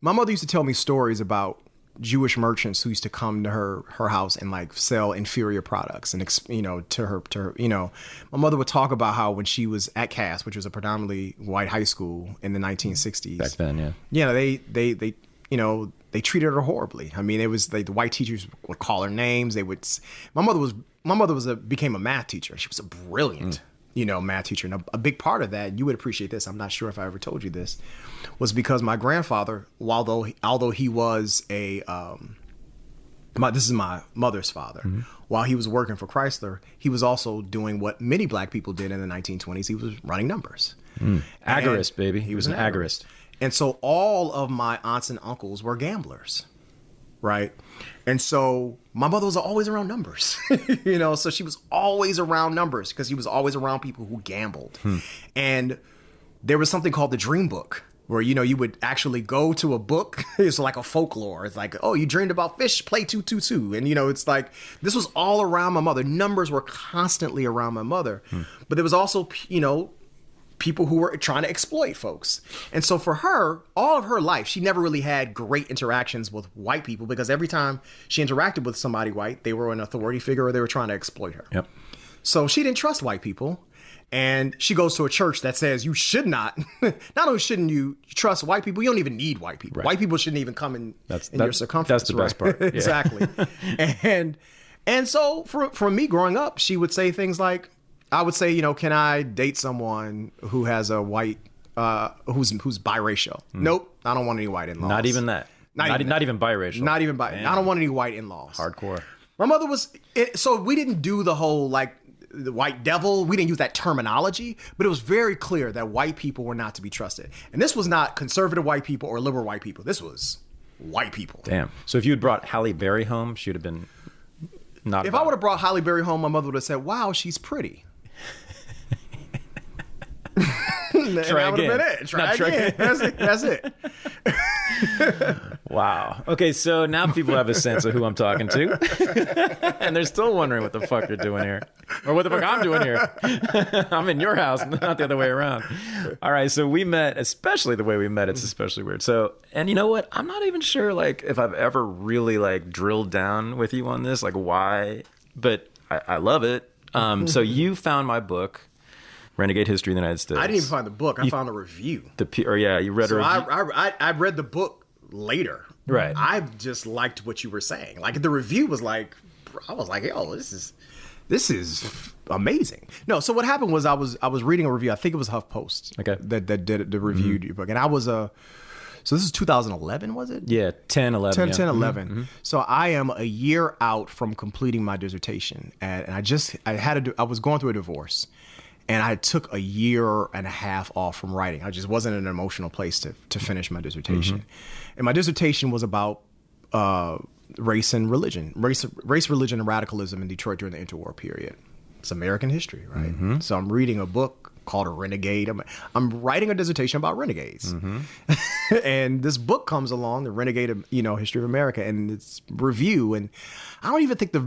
B: my mother used to tell me stories about Jewish merchants who used to come to her house and like sell inferior products and to her my mother would talk about how when she was at Cass, which was a predominantly white high school in the 1960s
A: back then,
B: they treated her horribly. I mean, the white teachers would call her names. My mother became a math teacher. She was a brilliant math teacher. And a big part of that, you would appreciate this, I'm not sure if I ever told you this, was because my grandfather, although he was this is my mother's father. While he was working for Chrysler, he was also doing what many black people did in the 1920s. He was running numbers.
A: Agorist, baby. He was an agorist.
B: And so all of my aunts and uncles were gamblers, right? And so my mother was always around numbers, so she was always around numbers because he was always around people who gambled. And there was something called the dream book, where, you would actually go to a book. It's like a folklore. It's like, oh, you dreamed about fish, play 222. And, it's like, this was all around my mother. Numbers were constantly around my mother. But there was also, people who were trying to exploit folks. And so for her, all of her life, she never really had great interactions with white people because every time she interacted with somebody white, they were an authority figure or they were trying to exploit her.
A: Yep.
B: So she didn't trust white people. And she goes to a church that says you should not only shouldn't you trust white people, you don't even need white people. Right. White people shouldn't even come in your circumference.
A: That's the best part. Yeah.
B: Exactly. And so for me growing up, she would say things like, I would say, can I date someone who has a white, who's biracial? Nope, I don't want any white in-laws.
A: Not even that. Not even biracial.
B: Not even biracial. I don't want any white in-laws.
A: Hardcore.
B: My mother was, so we didn't do the whole the white devil. We didn't use that terminology, but it was very clear that white people were not to be trusted. And this was not conservative white people or liberal white people. This was white people.
A: Damn. So if you had brought Halle Berry home, she would have been not.
B: If I would have brought Halle Berry home, my mother would have said, wow, she's pretty.
A: Try again.
B: Try again. That's it.
A: Wow. Okay, so now people have a sense of who I'm talking to. And they're still wondering what the fuck you're doing here. Or what the fuck I'm doing here. I'm in your house, not the other way around. All right, so we met, especially the way we met, it's especially weird. So, and you know what? I'm not even sure, if I've ever really, drilled down with you on this, why. But I love it. So you found my book, Renegade History of the United States.
B: I didn't even find the book. I found a review.
A: You read a review.
B: I read the book later.
A: Right.
B: I just liked what you were saying. The review was I was like, yo, this is amazing. No, so what happened was I was reading a review. I think it was HuffPost.
A: Okay.
B: That did the review your book, and I was so this is 2011, was it?
A: Yeah, 10, 11.
B: 10, 11. Mm-hmm. So I am a year out from completing my dissertation, and I was going through a divorce. And I took a year and a half off from writing. I just wasn't in an emotional place to finish my dissertation. And my dissertation was about race and religion, race, religion, and radicalism in Detroit during the interwar period. It's American history, right? So I'm reading a book called Renegade. I'm writing a dissertation about renegades. And this book comes along, the Renegade, History of America, and it's review. And I don't even think the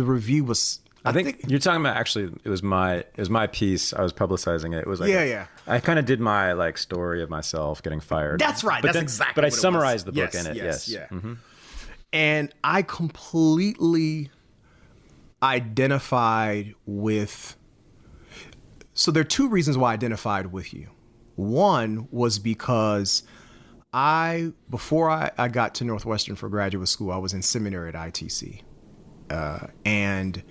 B: review was...
A: I think you're talking about, actually, it was my piece. I was publicizing it. It was I kind of did my story of myself getting fired.
B: That's right. That's exactly.
A: But
B: I
A: summarized the book in it. Yes.
B: Yeah. And I completely identified with. So there are two reasons why I identified with you. One was because before I got to Northwestern for graduate school, I was in seminary at ITC, and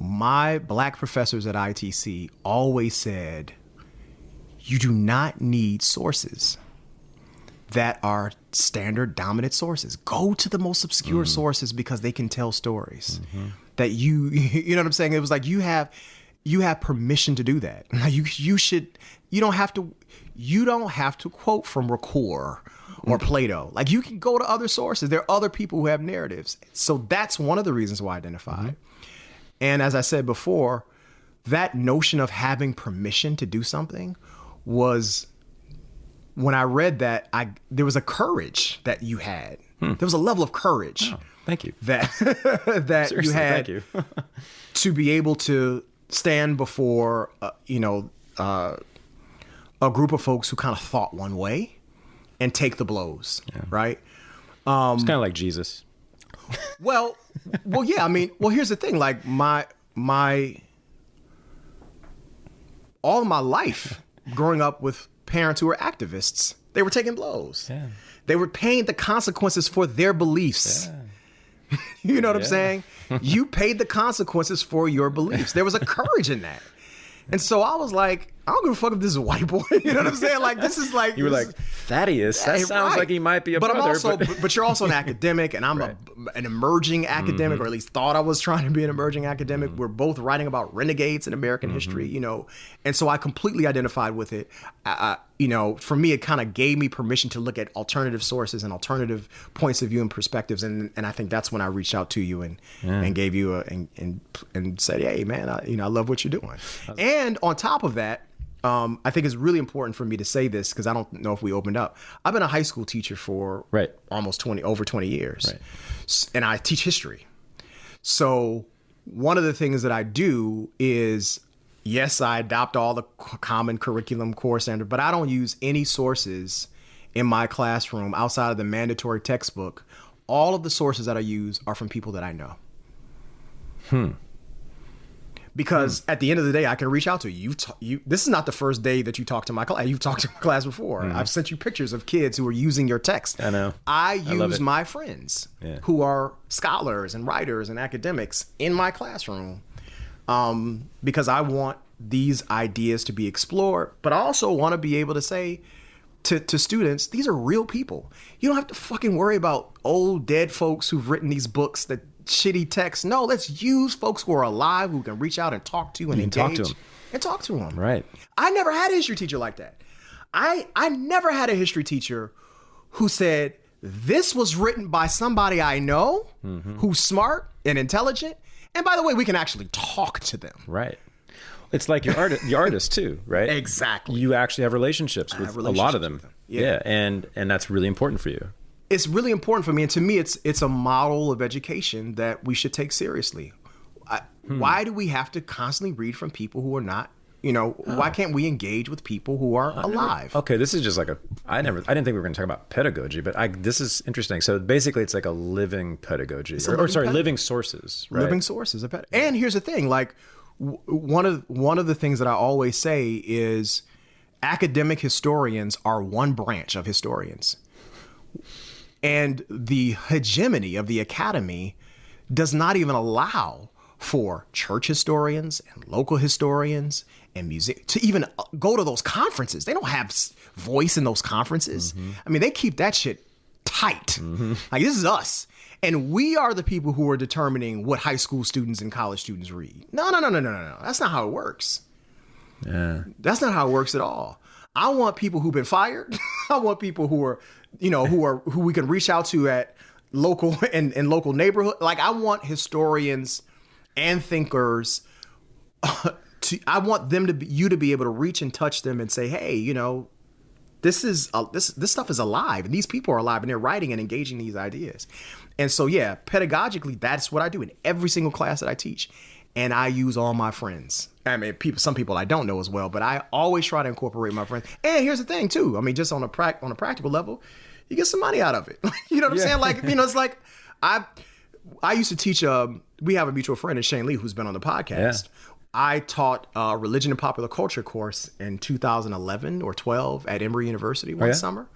B: my black professors at ITC always said, you do not need sources that are standard dominant sources. Go to the most obscure sources because they can tell stories that you know what I'm saying? It was like, you have permission to do that. You don't have to quote from Ricoeur or Plato. You can go to other sources. There are other people who have narratives. So that's one of the reasons why I identified. And as I said before, that notion of having permission to do something was, when I read that, there was a courage that you had. There was a level of courage.
A: Oh, thank you.
B: That you had
A: thank you.
B: to be able to stand before, a group of folks who kind of thought one way and take the blows, right?
A: It's kind of like Jesus.
B: Well, yeah. I mean, here's the thing. All of my life, growing up with parents who were activists, they were taking blows. Yeah. They were paying the consequences for their beliefs. Yeah. You know what I'm saying? You paid the consequences for your beliefs. There was a courage in that. And so I was like, I don't give a fuck if this is a white boy. You know what I'm saying? Like, this is like...
A: You were like, Thaddeus? That sounds like he might be a brother.
B: But you're also an academic, and I'm an emerging academic, or at least thought I was trying to be an emerging academic. We're both writing about renegades in American history, you know. And so I completely identified with it. You know, for me, it kind of gave me permission to look at alternative sources and alternative points of view and perspectives. And I think that's when I reached out to you and gave you and said, hey, man, I love what you're doing. And on top of that, I think it's really important for me to say this because I don't know if we opened up. I've been a high school teacher for almost over 20 years, and I teach history. So one of the things that I do is, yes, I adopt all the common curriculum core standard, but I don't use any sources in my classroom outside of the mandatory textbook. All of the sources that I use are from people that I know. Because at the end of the day, I can reach out to you. This is not the first day that you talked to my class. You've talked to my class before. I've sent you pictures of kids who are using your text.
A: I know.
B: I use my friends who are scholars and writers and academics in my classroom because I want these ideas to be explored. But I also want to be able to say to students, these are real people. You don't have to fucking worry about old dead folks who've written these books that shitty text. No, let's use folks who are alive, who can reach out and talk to and engage. Talk to them.
A: Right.
B: I never had a history teacher like that. I never had a history teacher who said, this was written by somebody I know who's smart and intelligent. And by the way, we can actually talk to them.
A: Right. It's like your artist too, right?
B: Exactly.
A: You actually have relationships with a lot of them. Yeah. And that's really important for you.
B: It's really important for me. And to me, it's a model of education that we should take seriously. Why do we have to constantly read from people who are not, why can't we engage with people who are alive?
A: Okay, this is just like I didn't think we were going to talk about pedagogy, but this is interesting. So basically it's like a living pedagogy, living sources, right?
B: Living sources. And here's the thing, like one of the things that I always say is academic historians are one branch of historians. And the hegemony of the academy does not even allow for church historians and local historians and music to even go to those conferences. They don't have voice in those conferences. I mean, they keep that shit tight. Like, this is us. And we are the people who are determining what high school students and college students read. No. That's not how it works.
A: Yeah.
B: That's not how it works at all. I want people who've been fired. I want people who are, who we can reach out to at local and local neighborhood. Like, I want historians and thinkers I want them you to be able to reach and touch them and say, hey, this stuff is alive, and these people are alive, and they're writing and engaging these ideas. And so, yeah, pedagogically, that's what I do in every single class that I teach. And I use all my friends. I mean, some people I don't know as well, but I always try to incorporate my friends. And here's the thing too. I mean, just on a practical level, you get some money out of it. You know what I'm saying? Like, it's like I used to teach. We have a mutual friend, Shane Lee, who's been on the podcast. Yeah. I taught a religion and popular culture course in 2011 or 12 at Emory University one summer.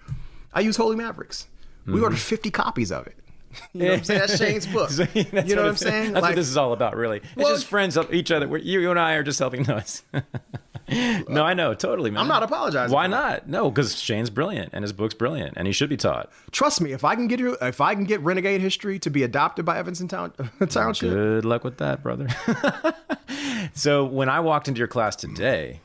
B: I used Holy Mavericks. We ordered 50 copies of it. You know what I'm saying? That's Shane's book. You know what I'm saying?
A: That's what this is all about, really. It's just friends of each other. You and I are just helping us. No, I know. Totally, man.
B: I'm not apologizing.
A: Why not? No, because Shane's brilliant and his book's brilliant and he should be taught.
B: Trust me, if I can get Renegade history to be adopted by Evanston Township.
A: Good luck with that, brother. So when I walked into your class today,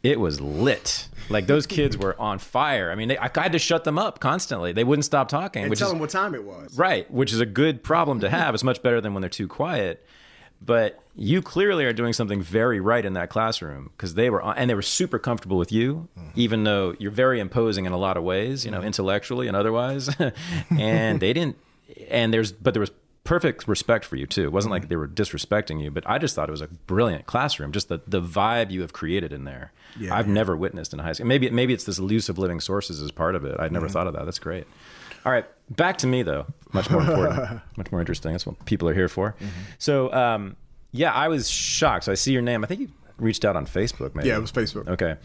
A: it was lit. Like, those kids were on fire. I mean, I had to shut them up constantly. They wouldn't stop talking.
B: And tell them what time it was.
A: Right, which is a good problem to have. It's much better than when they're too quiet. But you clearly are doing something very right in that classroom, because they were super comfortable with you, even though you're very imposing in a lot of ways, intellectually and otherwise. And they didn't. But there was perfect respect for you too. It wasn't like they were disrespecting you, but I just thought it was a brilliant classroom. Just the vibe you have created in there. Yeah, I've never witnessed in high school. Maybe it's this elusive living sources as part of it. I'd never thought of that. That's great. All right, back to me though. Much more important, much more interesting. That's what people are here for. So, I was shocked. So I see your name. I think you reached out on Facebook, maybe.
B: Yeah, it was Facebook.
A: Okay.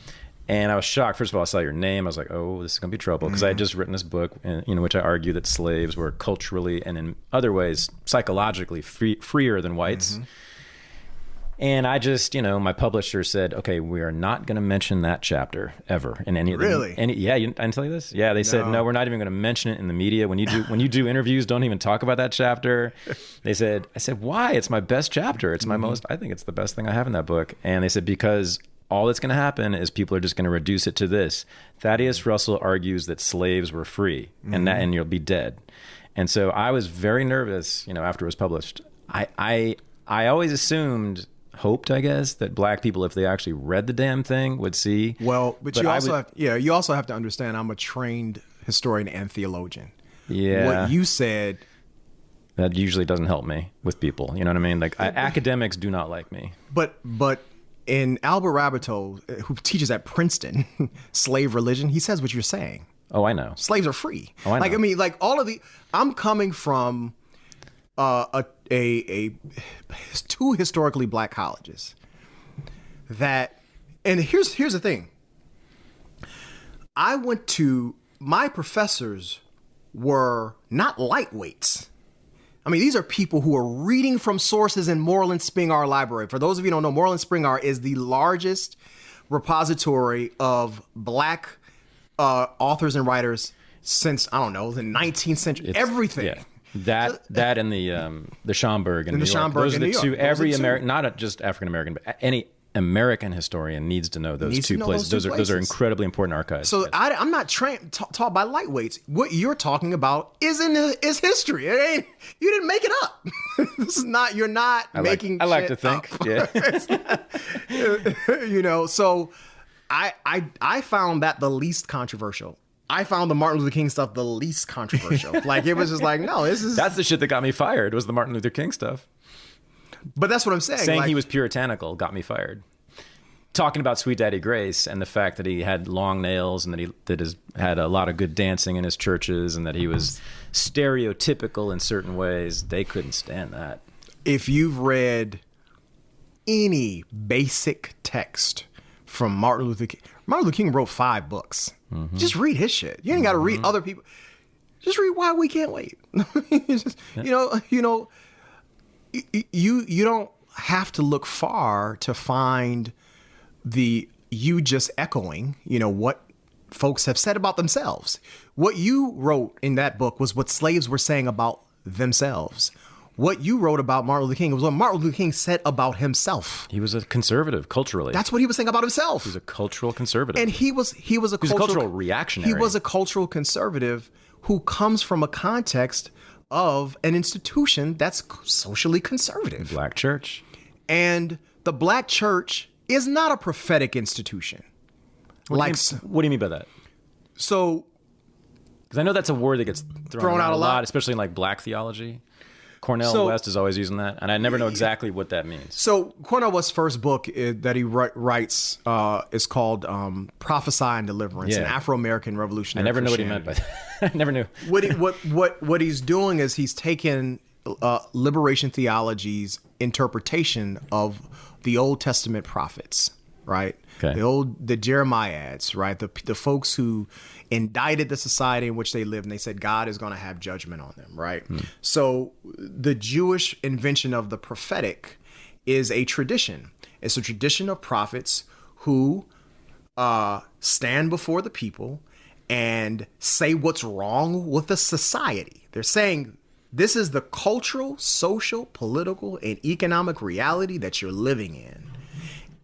A: And I was shocked. First of all, I saw your name. I was like, oh, this is going to be trouble. Because I had just written this book, in which I argue that slaves were culturally and in other ways psychologically freer than whites. And I just, my publisher said, okay, we are not going to mention that chapter ever in any of the...
B: Really?
A: Yeah, I didn't tell you this? Yeah, they said, no, we're not even going to mention it in the media. When you do interviews, don't even talk about that chapter. I said, why? It's my best chapter. It's my most... I think it's the best thing I have in that book. And they said, because all that's going to happen is people are just going to reduce it to this. Thaddeus Russell argues that slaves were free, and you'll be dead. And so I was very nervous, after it was published. I always hoped, I guess, that black people, if they actually read the damn thing, would see.
B: Well, but you also have to understand, I'm a trained historian and theologian.
A: Yeah.
B: What you said...
A: That usually doesn't help me with people. You know what I mean? Like, academics do not like me.
B: But in Albert Rabbitoe, who teaches at Princeton, slave religion, he says what you're saying.
A: Oh, I know.
B: Slaves are free.
A: Oh, I know.
B: All of the... I'm coming from... two historically black colleges and here's the thing. My professors were not lightweights. I mean, these are people who are reading from sources in Moreland Spingarr Library. For those of you who don't know, Moreland Spingarr is the largest repository of black authors and writers since, I don't know, the 19th century. Everything.
A: Yeah. That and the Schomburg in New York.
B: Those
A: are the two. Every American, not just African American, but any American historian needs to know those two places. Those are incredibly important archives.
B: So I'm not taught by lightweights. What you're talking about is history. You didn't make it up. This is not. You're not making.
A: I like to think.
B: Up.
A: Yeah.
B: So I found that the least controversial. I found the Martin Luther King stuff the least controversial. Like, it was just like, no, this is...
A: That's the shit that got me fired, was the Martin Luther King stuff.
B: But that's what I'm saying.
A: Saying he was puritanical got me fired. Talking about Sweet Daddy Grace and the fact that he had long nails and that he had a lot of good dancing in his churches and that he was stereotypical in certain ways, they couldn't stand that.
B: If you've read any basic text from Martin Luther King wrote 5 books. Mm-hmm. Just read his shit. You ain't got to read other people. Just read Why We Can't Wait. You don't have to look far to find you just echoing, what folks have said about themselves. What you wrote in that book was what slaves were saying about themselves. What you wrote about Martin Luther King was what Martin Luther King said about himself.
A: He was a conservative culturally.
B: That's what he was saying about himself.
A: He was a cultural conservative.
B: And he was a
A: cultural reactionary.
B: He was a cultural conservative who comes from a context of an institution that's socially conservative.
A: The Black church.
B: And the Black church is not a prophetic institution.
A: What do you mean by that?
B: So...
A: Because I know that's a word that gets thrown out a lot, especially in Black theology. Cornel West is always using that, and I never know exactly what that means. So
B: Cornel West's first book that he writes is called Prophesy and Deliverance, an Afro-American revolutionary
A: I never know what he meant by that. I never knew.
B: What he's doing is he's taken liberation theology's interpretation of the Old Testament prophets, right?
A: Okay.
B: The Jeremiads, right? The folks who indicted the society in which they lived, and they said God is going to have judgment on them, right? So the Jewish invention of the prophetic is a tradition. It's a tradition of prophets who stand before the people and say what's wrong with the society. They're saying this is the cultural, social, political, and economic reality that you're living in.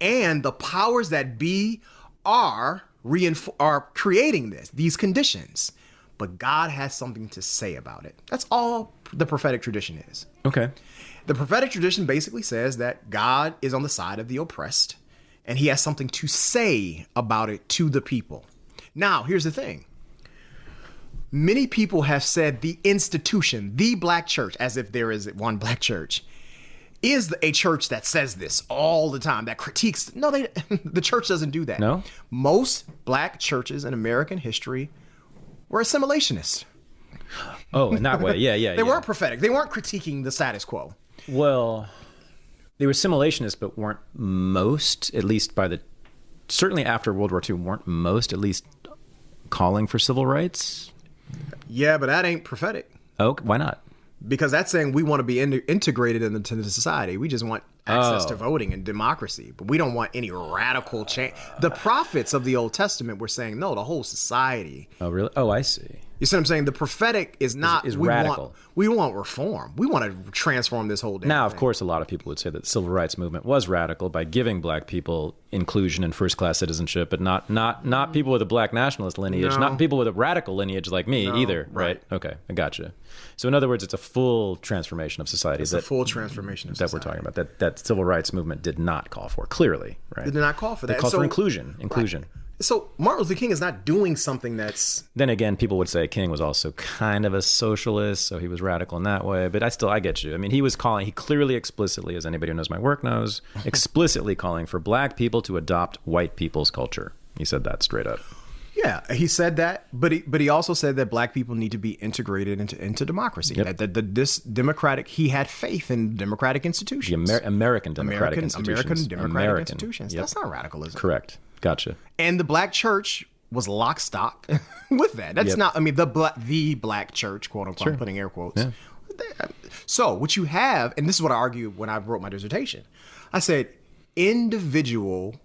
B: And the powers that be are creating these conditions. But God has something to say about it. That's all the prophetic tradition is.
A: Okay.
B: The prophetic tradition basically says that God is on the side of the oppressed, and he has something to say about it to the people. Now, here's the thing. Many people have said the institution, the Black church, as if there is one Black church, is a church that says this all the time, that critiques. No, the church doesn't do that.
A: No?
B: Most Black churches in American history were assimilationists.
A: Oh, in that way. Yeah.
B: They weren't prophetic. They weren't critiquing the status quo.
A: Well, they were assimilationists, but weren't most, at least certainly after World War II, weren't most at least calling for civil rights?
B: Yeah, but that ain't prophetic.
A: Oh, why not?
B: Because that's saying we want to be integrated into the society. We just want access to voting and democracy, but we don't want any radical change. The prophets of the Old Testament were saying, no, the whole society.
A: Oh, really? Oh, I see.
B: You see what I'm saying? The prophetic is not
A: is radical.
B: We want reform. We want to transform this whole damn
A: Now,
B: thing.
A: of course, a lot of people would say that the civil rights movement was radical by giving black people inclusion and first-class citizenship, but not people with a black nationalist lineage, not people with a radical lineage like me either, right? Okay, I gotcha. So in other words, it's a full transformation of society.
B: It's a full transformation of society.
A: That we're talking about, that civil rights movement did not call for, clearly, right?
B: They did not call for that.
A: They called for inclusion.
B: Right. So Martin Luther King is not doing something that's...
A: Then again, people would say King was also kind of a socialist, so he was radical in that way. But I get you. I mean, he clearly, explicitly, as anybody who knows my work knows, explicitly calling for black people to adopt white people's culture. He said that straight up.
B: Yeah, he said that, but he also said that black people need to be integrated into democracy.
A: Yep.
B: That he had faith in democratic institutions.
A: The American democratic institutions.
B: American institutions.
A: Yep.
B: That's not radicalism.
A: Correct. Gotcha.
B: And the black church was lock stock with that. That's not, I mean, the black church, quote unquote, I'm putting air quotes. Yeah. So what you have, and this is what I argued when I wrote my dissertation, I said individual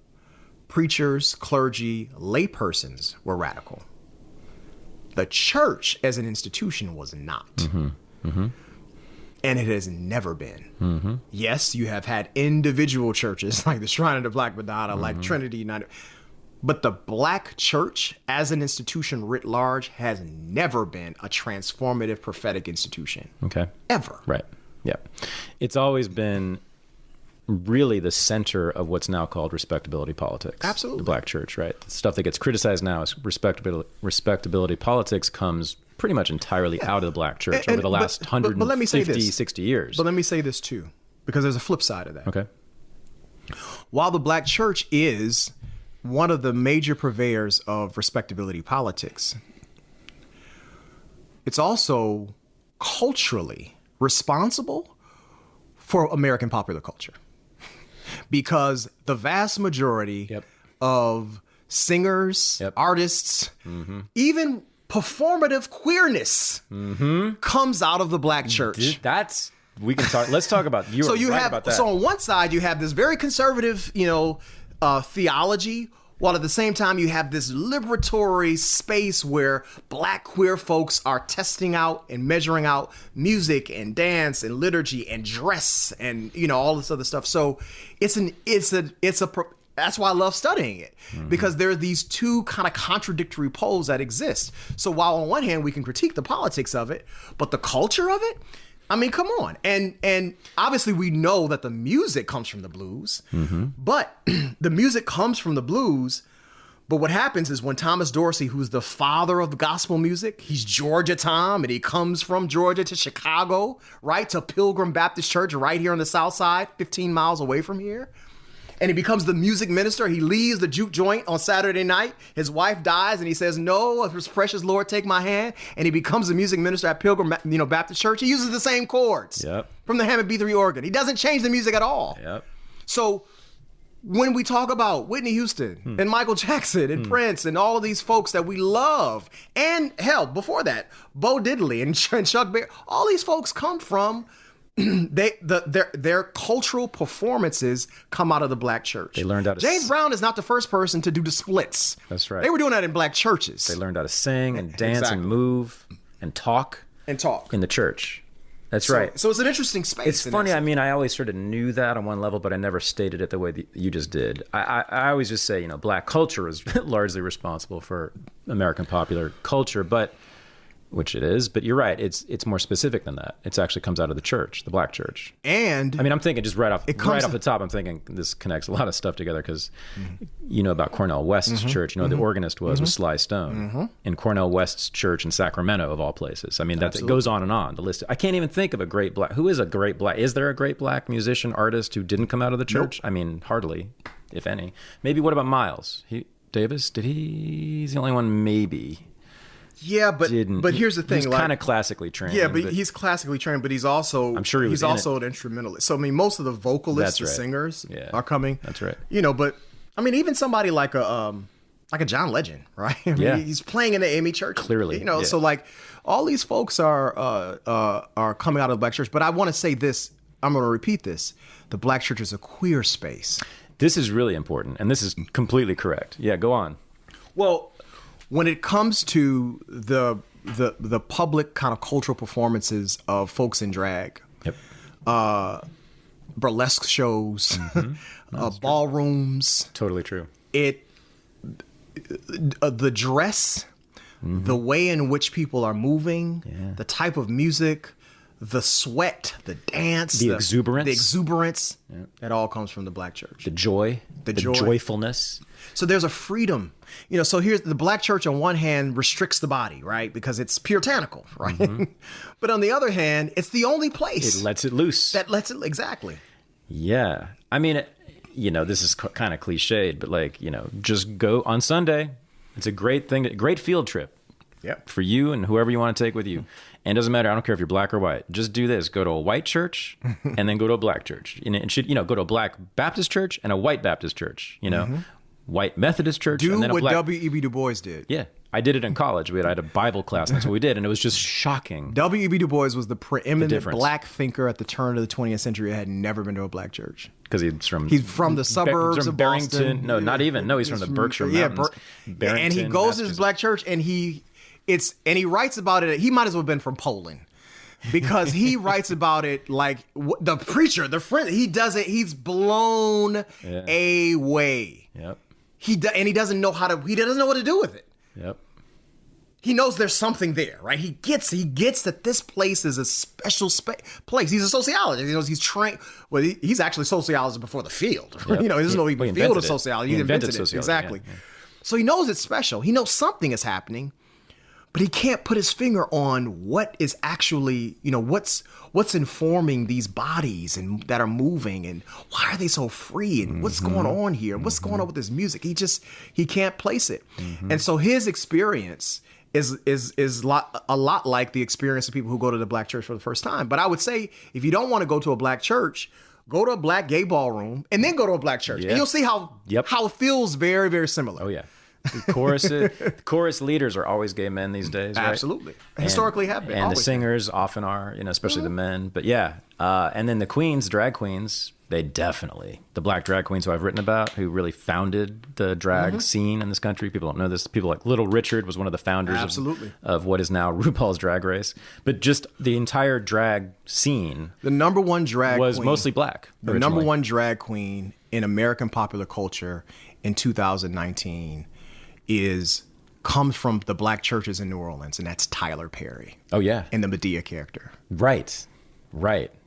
B: preachers, clergy, laypersons were radical. The church as an institution was not. Mm-hmm. Mm-hmm. And it has never been. Mm-hmm. Yes, you have had individual churches like the Shrine of the Black Madonna, like Trinity United. But the black church as an institution writ large has never been a transformative prophetic institution.
A: Okay.
B: Ever.
A: Right. Yeah. It's always been really the center of what's now called respectability politics.
B: Absolutely.
A: The black church, right? The stuff that gets criticized now is respectability politics comes pretty much entirely out of the black church over the last 150, 60 years.
B: But let me say this too, because there's a flip side of that.
A: Okay.
B: While the black church is one of the major purveyors of respectability politics, it's also culturally responsible for American popular culture. Because the vast majority of singers, artists, even performative queerness comes out of the black church.
A: We can talk. Let's talk about you. About that.
B: So on one side you have this very conservative, theology, while at the same time you have this liberatory space where black queer folks are testing out and measuring out music and dance and liturgy and dress and all this other stuff. So that's why I love studying it, because there are these two kind of contradictory poles that exist. So while on one hand we can critique the politics of it, but the culture of it, I mean, come on. And obviously we know that the music comes from the blues, but the music comes from the blues. But what happens is when Thomas Dorsey, who's the father of the gospel music, he's Georgia Tom, and he comes from Georgia to Chicago, right, to Pilgrim Baptist Church right here on the South Side, 15 miles away from here. And he becomes the music minister. He leaves the juke joint on Saturday night. His wife dies, and he says, "No, his precious Lord, take my hand." And he becomes the music minister at Pilgrim, Baptist Church. He uses the same chords from the Hammond B3 organ. He doesn't change the music at all. So when we talk about Whitney Houston and Michael Jackson and Prince and all of these folks that we love, and hell, before that, Bo Diddley and Chuck Berry, all these folks come from their cultural performances come out of the black church.
A: They learned how to
B: James Brown is not the first person to do the splits.
A: That's right.
B: They were doing that in black churches.
A: They learned how to sing and dance and move and talk in the church. That's right.
B: So it's an interesting space.
A: It's funny. I mean, I always sort of knew that on one level, but I never stated it the way that you just did. I always just say, black culture is largely responsible for American popular culture, which it is, but you're right. It's more specific than that. It actually comes out of the church, the black church.
B: And
A: I mean, I'm thinking just right off the top, I'm thinking this connects a lot of stuff together because about Cornel West's church. The organist was Sly Stone in Cornel West's church in Sacramento, of all places. I mean, it goes on and on. The list. I can't even think of a great black. Who is a great black? Is there a great black musician artist who didn't come out of the church? Nope. I mean, hardly, if any. Maybe what about Miles Davis? He's the only one, maybe.
B: Yeah, but here's the thing.
A: He's kind of classically trained.
B: Yeah, but he's classically trained, but he's also he's also an instrumentalist. So I mean, most of the vocalists and singers are coming.
A: That's right.
B: But I mean, even somebody like a John Legend, right? I mean, he's playing in the AME church.
A: Clearly.
B: So like all these folks are coming out of the black church. But I want to say this. I'm going to repeat this. The Black church is a queer space.
A: This is really important, and this is completely correct. Yeah, go on.
B: Well, when it comes to the public kind of cultural performances of folks in drag, burlesque shows, ballrooms,
A: Totally true.
B: The dress, the way in which people are moving, the type of music, the sweat, the dance,
A: the exuberance,
B: it all comes from the Black church.
A: The joy, the joyfulness.
B: So there's a freedom, so here's the Black church on one hand restricts the body, right? Because it's puritanical, right? But on the other hand, it's the only place.
A: It lets it loose.
B: Exactly.
A: Yeah. I mean, this is kind of cliched, but just go on Sunday. It's a great thing, great field trip.
B: Yep.
A: For you and whoever you want to take with you. And it doesn't matter. I don't care if you're black or white. Just do this. Go to a white church and then go to a black church. And it should, go to a black Baptist church and a white Baptist church, white Methodist church.
B: Do
A: and then
B: what
A: black...
B: W.E.B. Du Bois did.
A: Yeah. I did it in college. I had a Bible class, and that's what we did. And it was just shocking.
B: W.E.B. Du Bois was the preeminent black thinker at the turn of the 20th century who had never been to a black church.
A: Because he's from
B: the suburbs of
A: Barrington.
B: Boston.
A: No, not even. No, he's from the Berkshire Mountains.
B: Barrington, and he goes to his black church, and he writes about it. He might as well have been from Poland. Because he writes about it like the preacher, the friend. He does it. He's blown away.
A: Yep.
B: He doesn't know he doesn't know what to do with it.
A: Yep.
B: He knows there's something there, right? He gets that this place is a special place. He's a sociologist. He knows he's trained. Well, he's actually a sociologist before the field.
A: Yep.
B: He doesn't know even field of
A: it.
B: sociology. He invented it.
A: Sociology.
B: Exactly.
A: Yeah.
B: So he knows it's special. He knows something is happening, but he can't put his finger on what is actually, what's informing these bodies and that are moving, and why are they so free, and what's going on here, what's going on with this music. He can't place it, and so his experience is a lot like the experience of people who go to the black church for the first time. But I would say if you don't want to go to a black church, go to a black gay ballroom and then go to a black church, and you'll see how it feels very, very similar.
A: Oh yeah. The chorus leaders are always gay men these days, right?
B: Absolutely. Historically have been.
A: And the singers often are, especially the men. But yeah. And then the queens, drag queens, they definitely, the black drag queens who I've written about, who really founded the drag scene in this country. People don't know this. People like Little Richard was one of the founders of what is now RuPaul's Drag Race. But just the entire drag scene.
B: The number one drag
A: was
B: queen,
A: mostly black.
B: The
A: originally.
B: number one drag queen in American popular culture in 2019 comes from the black churches in New Orleans, and that's Tyler Perry.
A: Oh yeah.
B: And the Medea character.
A: Right.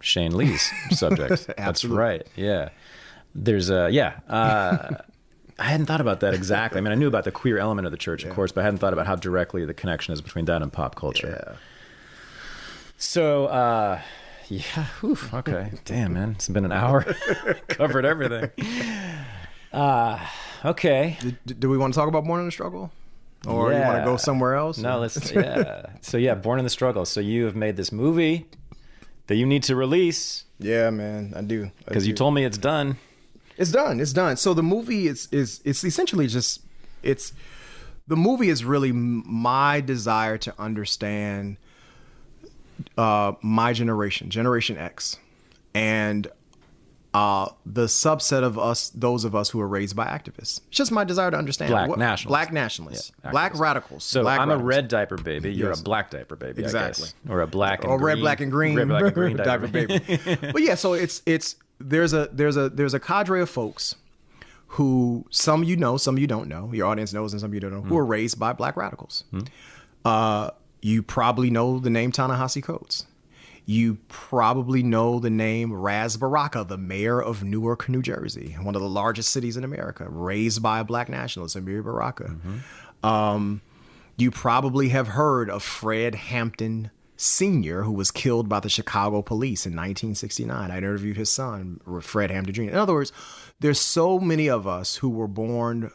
A: Shane Lee's subject. That's right. Yeah. There's I hadn't thought about that exactly. I mean, I knew about the queer element of the church, of course, but I hadn't thought about how directly the connection is between that and pop culture.
B: Yeah.
A: So, okay. Damn, man. It's been an hour. Covered everything. Okay.
B: Do we want to talk about Born in the Struggle? Or you want to go somewhere else?
A: No, let's, So Born in the Struggle. So you have made this movie that you need to release.
B: Yeah, man, I do.
A: Because you told me it's done.
B: It's done. So the movie is essentially just, the movie is really my desire to understand my Generation X, and the subset of us, those of us who are raised by activists. It's just my desire to understand
A: black
B: nationalists, black radicals.
A: So
B: black
A: I'm
B: radicals.
A: A red diaper baby. You're a black diaper baby,
B: exactly,
A: I guess. Or a black and
B: or
A: green,
B: red, black, and green, diaper baby. But yeah, so there's a cadre of folks who some you know, some you don't know. Your audience knows, and some you don't know, who are raised by black radicals. You probably know the name Ta-Nehisi Coates. You probably know the name Ras Baraka, the mayor of Newark, New Jersey, one of the largest cities in America, raised by a black nationalist, Amiri Baraka. You probably have heard of Fred Hampton Sr., who was killed by the Chicago police in 1969. I interviewed his son, Fred Hampton Jr. In other words, there's so many of us who were born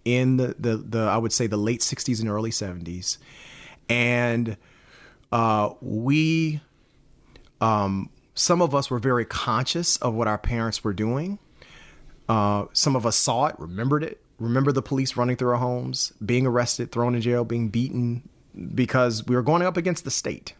B: in the I would say the late 60s and early 70s. And some of us were very conscious of what our parents were doing. Some of us saw it, remembered it, remember the police running through our homes, being arrested, thrown in jail, being beaten, because we were going up against the state.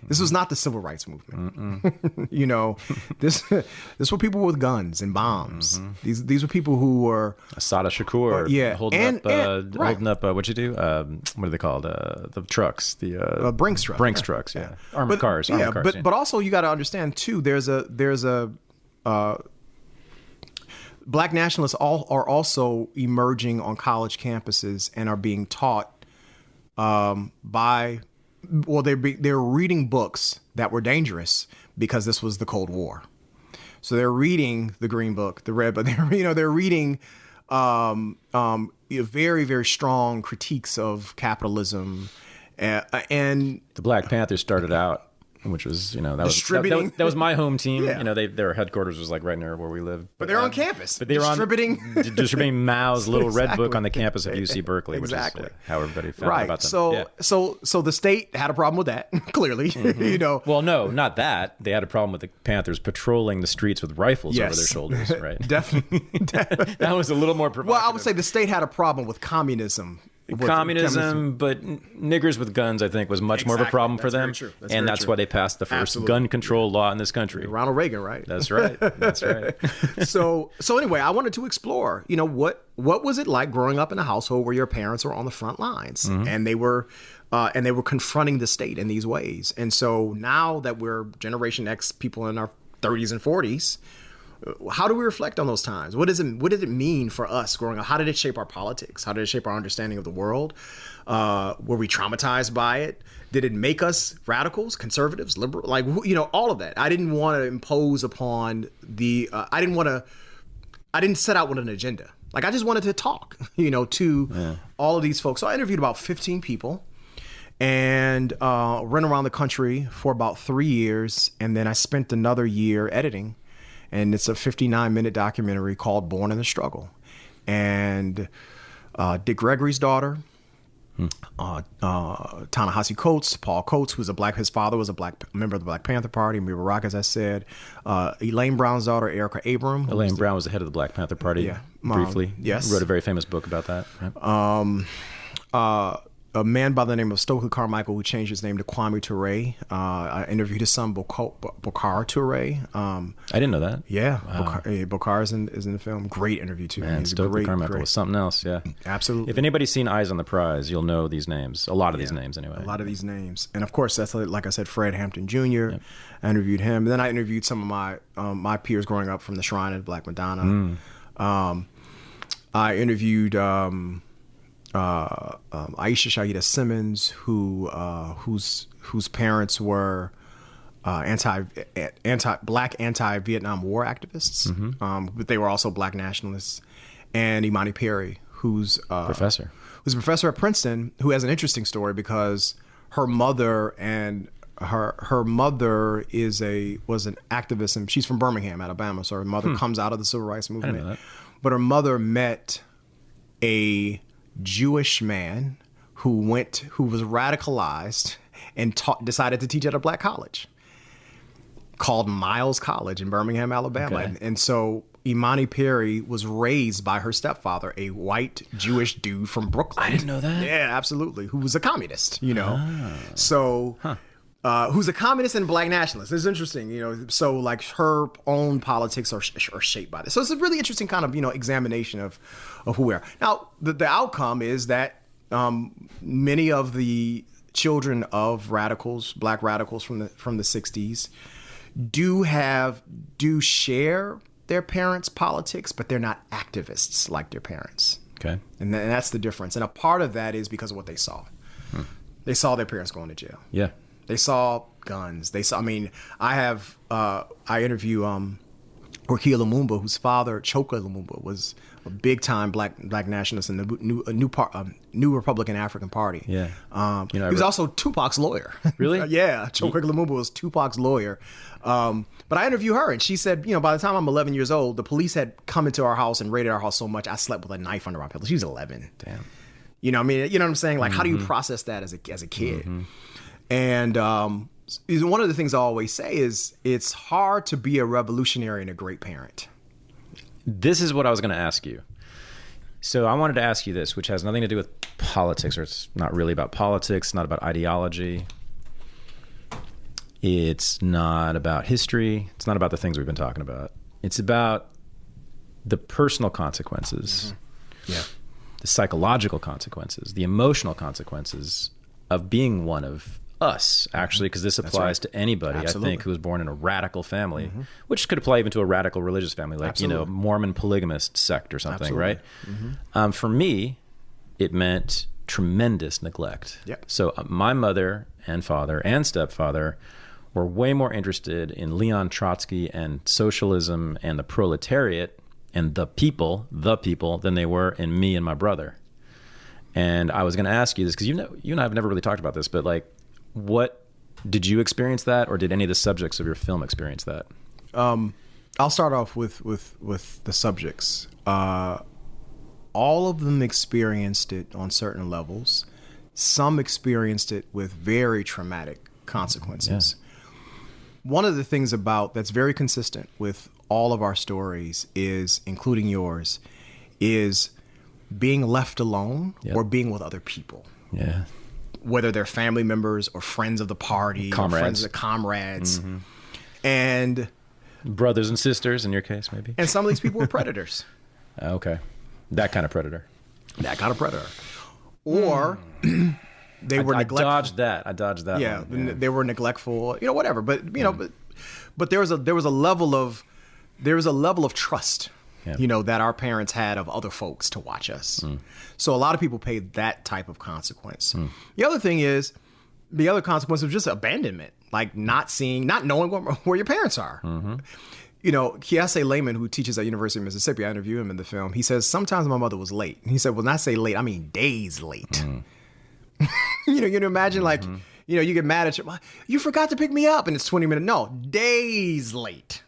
B: This was not the civil rights movement. You know, this were people with guns and bombs. These were people who were
A: Assata Shakur, holding up. What'd you do? What are they called? The trucks, the
B: Brinks trucks.
A: Brinks trucks, yeah. Armored cars.
B: But also you got to understand too. There's a Black nationalists are also emerging on college campuses and are being taught they're reading books that were dangerous because this was the Cold War. So they're reading the Green Book, the Red Book. They're reading very, very strong critiques of capitalism, and
A: the Black Panthers started out, which was that was my home team.
B: Yeah.
A: Their headquarters was like right near where we lived.
B: But they're on campus.
A: But they were distributing Mao's little red book on the campus of UC Berkeley, which is how everybody found out about them.
B: So the state had a problem with that, clearly.
A: Well, no, not that. They had a problem with the Panthers patrolling the streets with rifles over their shoulders, right?
B: Definitely.
A: That was a little more provocative.
B: Well, I would say the state had a problem with communism.
A: But niggers with guns, I think, was much more of a problem for them. That's why they passed the first gun control law in this country.
B: Ronald Reagan, right?
A: That's right. That's right.
B: So anyway, I wanted to explore, what was it like growing up in a household where your parents were on the front lines and they were confronting the state in these ways. And so now that we're Generation X people in our 30s and 40s, how do we reflect on those times? What did it mean for us growing up? How did it shape our politics? How did it shape our understanding of the world? Were we traumatized by it? Did it make us radicals, conservatives, liberal? All of that. I didn't want to impose upon I didn't set out with an agenda. I just wanted to talk, to all of these folks. So I interviewed about 15 people and ran around the country for about 3 years. And then I spent another year editing. And it's a 59-minute documentary called Born in the Struggle. And Dick Gregory's daughter, Ta-Nehisi Coates, Paul Coates, his father was a black member of the Black Panther Party, Mira Rock, as I said. Elaine Brown's daughter, Erica Abram.
A: Elaine Brown was the head of the Black Panther Party, briefly.
B: Yes.
A: Wrote a very famous book about that. Right?
B: A man by the name of Stokely Carmichael, who changed his name to Kwame Ture. I interviewed his son, Bokar Ture.
A: I didn't know that.
B: Yeah, wow. Bokar is in the film. Great interview, too.
A: Man, Stokely Carmichael was something else, yeah.
B: Absolutely.
A: If anybody's seen Eyes on the Prize, you'll know these names. A lot of these names, anyway.
B: A lot of these names. And, of course, that's, like I said, Fred Hampton Jr. Yep. I interviewed him. And then I interviewed some of my peers growing up from the Shrine of Black Madonna. I interviewed... Aisha Shaida Simmons, whose parents were black anti-Vietnam War activists, but they were also black nationalists, and Imani Perry, who's a professor at Princeton, who has an interesting story because her mother was an activist, and she's from Birmingham, Alabama. So her mother comes out of the civil rights movement, but her mother met a Jewish man who was radicalized and decided to teach at a black college called Miles College in Birmingham, Alabama. Okay. And so Imani Perry was raised by her stepfather, a white Jewish dude from Brooklyn.
A: I didn't know that.
B: Yeah, absolutely. Who was a communist, So... who's a communist and black nationalist. It's interesting, so her own politics are shaped by this. So it's a really interesting kind of, examination of who we are. Now, the outcome is that many of the children of black radicals from the 60s do share their parents' politics, but they're not activists like their parents.
A: Okay. And
B: that's the difference. And a part of that is because of what they saw. They saw their parents going to jail.
A: Yeah.
B: They saw guns. I interview Rokia Lumumba, whose father, Choka Lumumba, was a big time black nationalist in the new Republican African Party.
A: Yeah.
B: He was also Tupac's lawyer.
A: Really?
B: Yeah. Choka Lumumba was Tupac's lawyer. But I interviewed her, and she said, by the time I'm 11 years old, the police had come into our house and raided our house so much I slept with a knife under my pillow. She was 11.
A: Damn.
B: You know what I'm saying? How do you process that as a kid? And one of the things I always say is it's hard to be a revolutionary and a great parent.
A: This is what I was going to ask you. So I wanted to ask you this, which has nothing to do with politics, or it's not really about politics, not about ideology. It's not about history. It's not about the things we've been talking about. It's about the personal consequences, the psychological consequences, the emotional consequences of being one of us, actually, because this applies to anybody, I think, who was born in a radical family, which could apply even to a radical religious family, like, Mormon polygamist sect or something, right? For me, it meant tremendous neglect. So my mother and father and stepfather were way more interested in Leon Trotsky and socialism and the proletariat and the people than they were in me and my brother. And I was going to ask you this, because you and I have never really talked about this, but like, what did you experience that, or did any of the subjects of your film experience that?
B: I'll start off with the subjects. All of them experienced it on certain levels. Some experienced it with very traumatic consequences. One of the things that's very consistent with all of our stories is, including yours, is being left alone or being with other people. Whether they're family members or friends of the party, or friends of the comrades. And
A: brothers and sisters in your case, maybe.
B: And some of these people were predators.
A: Okay. That kind of predator.
B: Or they were neglectful.
A: I dodged that.
B: Yeah,
A: one. Yeah.
B: They were neglectful, whatever. But but there was a level of trust, that our parents had of other folks to watch us. So a lot of people paid that type of consequence. The other thing is, the other consequence was just abandonment, like not knowing where your parents are. Kiase Lehman, who teaches at University of Mississippi, I interview him in the film. He says, sometimes my mother was late. And he said, when I say late, I mean days late. You can imagine, like, you get mad at you forgot to pick me up, and it's 20 minutes. No, days late.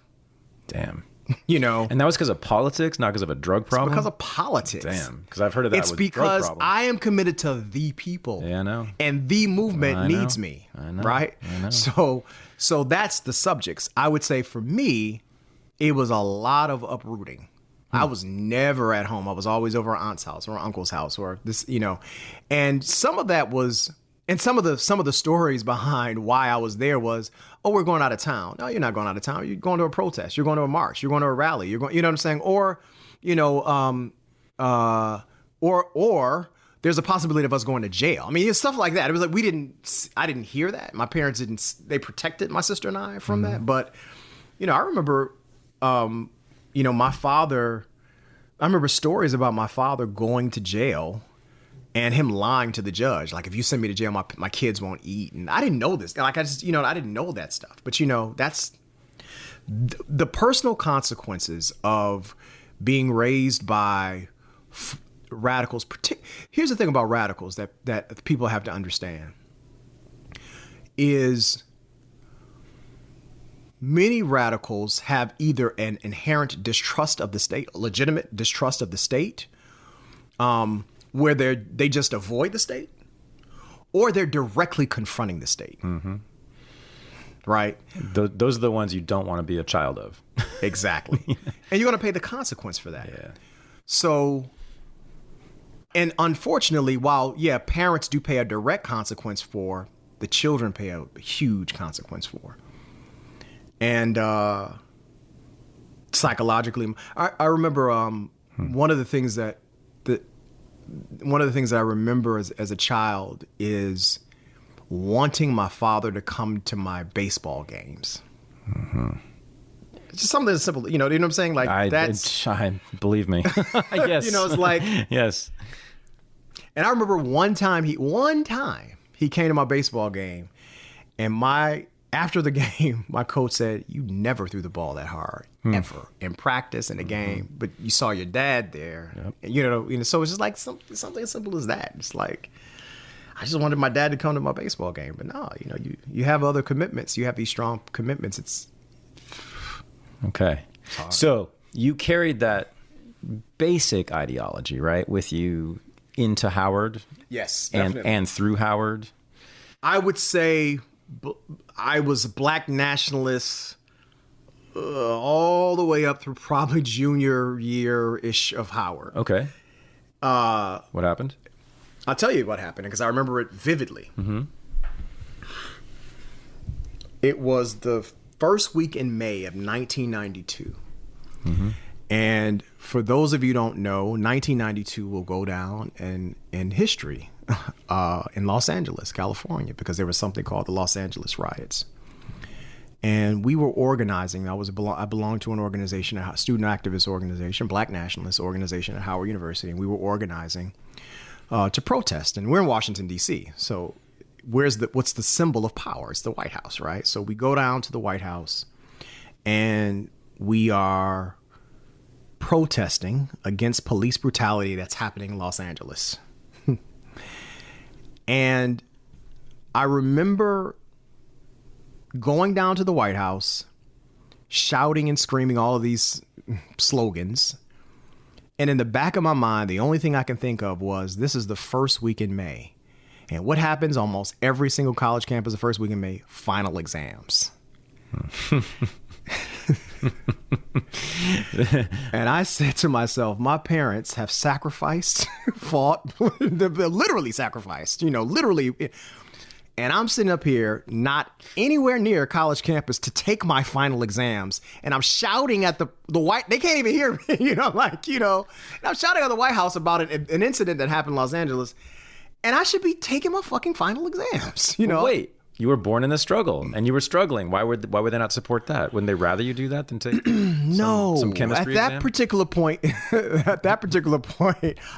A: Damn.
B: And
A: that was because of politics, not because of a drug problem?
B: It's because of politics.
A: Damn. Because I've heard of that with drug
B: problems. It's because I am committed to the people.
A: Yeah, I know.
B: And the movement needs me.
A: I know.
B: Right?
A: I know.
B: So that's the subjects. I would say for me, it was a lot of uprooting. I was never at home. I was always over at aunt's house or uncle's house or this, and some of that was, and some of the stories behind why I was there was, oh, we're going out of town. No, you're not going out of town. You're going to a protest. You're going to a march. You're going to a rally. You're going, you know what I'm saying? Or, or there's a possibility of us going to jail. I mean, it's stuff like that. It was like, I didn't hear that. My parents they protected my sister and I from that. But, I remember, my father, I remember stories about my father going to jail and him lying to the judge. Like, if you send me to jail, my kids won't eat. And I didn't know this. Like, I just, I didn't know that stuff. But, that's the personal consequences of being raised by radicals. Here's the thing about radicals that people have to understand is many radicals have either an inherent distrust of the state, a legitimate distrust of the state, where they just avoid the state, or they're directly confronting the state. Right?
A: Those are the ones you don't want to be a child of.
B: Exactly. And you're going to pay the consequence for that.
A: Yeah.
B: So, and unfortunately, while, parents do pay a direct consequence for, the children pay a huge consequence for. And psychologically, I remember one of the things that I remember as a child is wanting my father to come to my baseball games. It's just something that's simple, you know what I'm saying? Like
A: I believe me. Yes.
B: It's like
A: yes.
B: And I remember one time he came to my baseball game, and after the game, my coach said, "You never threw the ball that hard, ever, in practice, in the game. But you saw your dad there."
A: Yep.
B: And, so it's just like something as simple as that. It's like, I just wanted my dad to come to my baseball game. But no, you have other commitments. You have these strong commitments. It's
A: okay. So you carried that basic ideology, right, with you into Howard?
B: Yes, definitely.
A: And through Howard?
B: I would say I was Black nationalist all the way up through probably junior year-ish of Howard.
A: Okay. What happened?
B: I'll tell you what happened because I remember it vividly. It was the first week in May of 1992. And for those of you who don't know, 1992 will go down in history in Los Angeles, California, because there was something called the Los Angeles riots. And we were organizing. I belonged to an organization, a student activist organization, Black nationalist organization at Howard University, and we were organizing to protest. And we're in Washington, D.C., so what's the symbol of power? It's the White House, right? So we go down to the White House and we are protesting against police brutality that's happening in Los Angeles. And I remember going down to the White House, shouting and screaming all of these slogans. And in the back of my mind, the only thing I can think of was, this is the first week in May. And what happens almost every single college campus the first week in May? Final exams. And I said to myself, my parents have sacrificed, fought, literally sacrificed, literally. And I'm sitting up here, not anywhere near a college campus to take my final exams. And I'm shouting at the White, they can't even hear me, and I'm shouting at the White House about an incident that happened in Los Angeles. And I should be taking my fucking final exams,
A: Well, wait, you were born in the struggle and you were struggling. Why would they not support that? Wouldn't they rather you do that than take some chemistry
B: at that
A: exam?
B: particular point,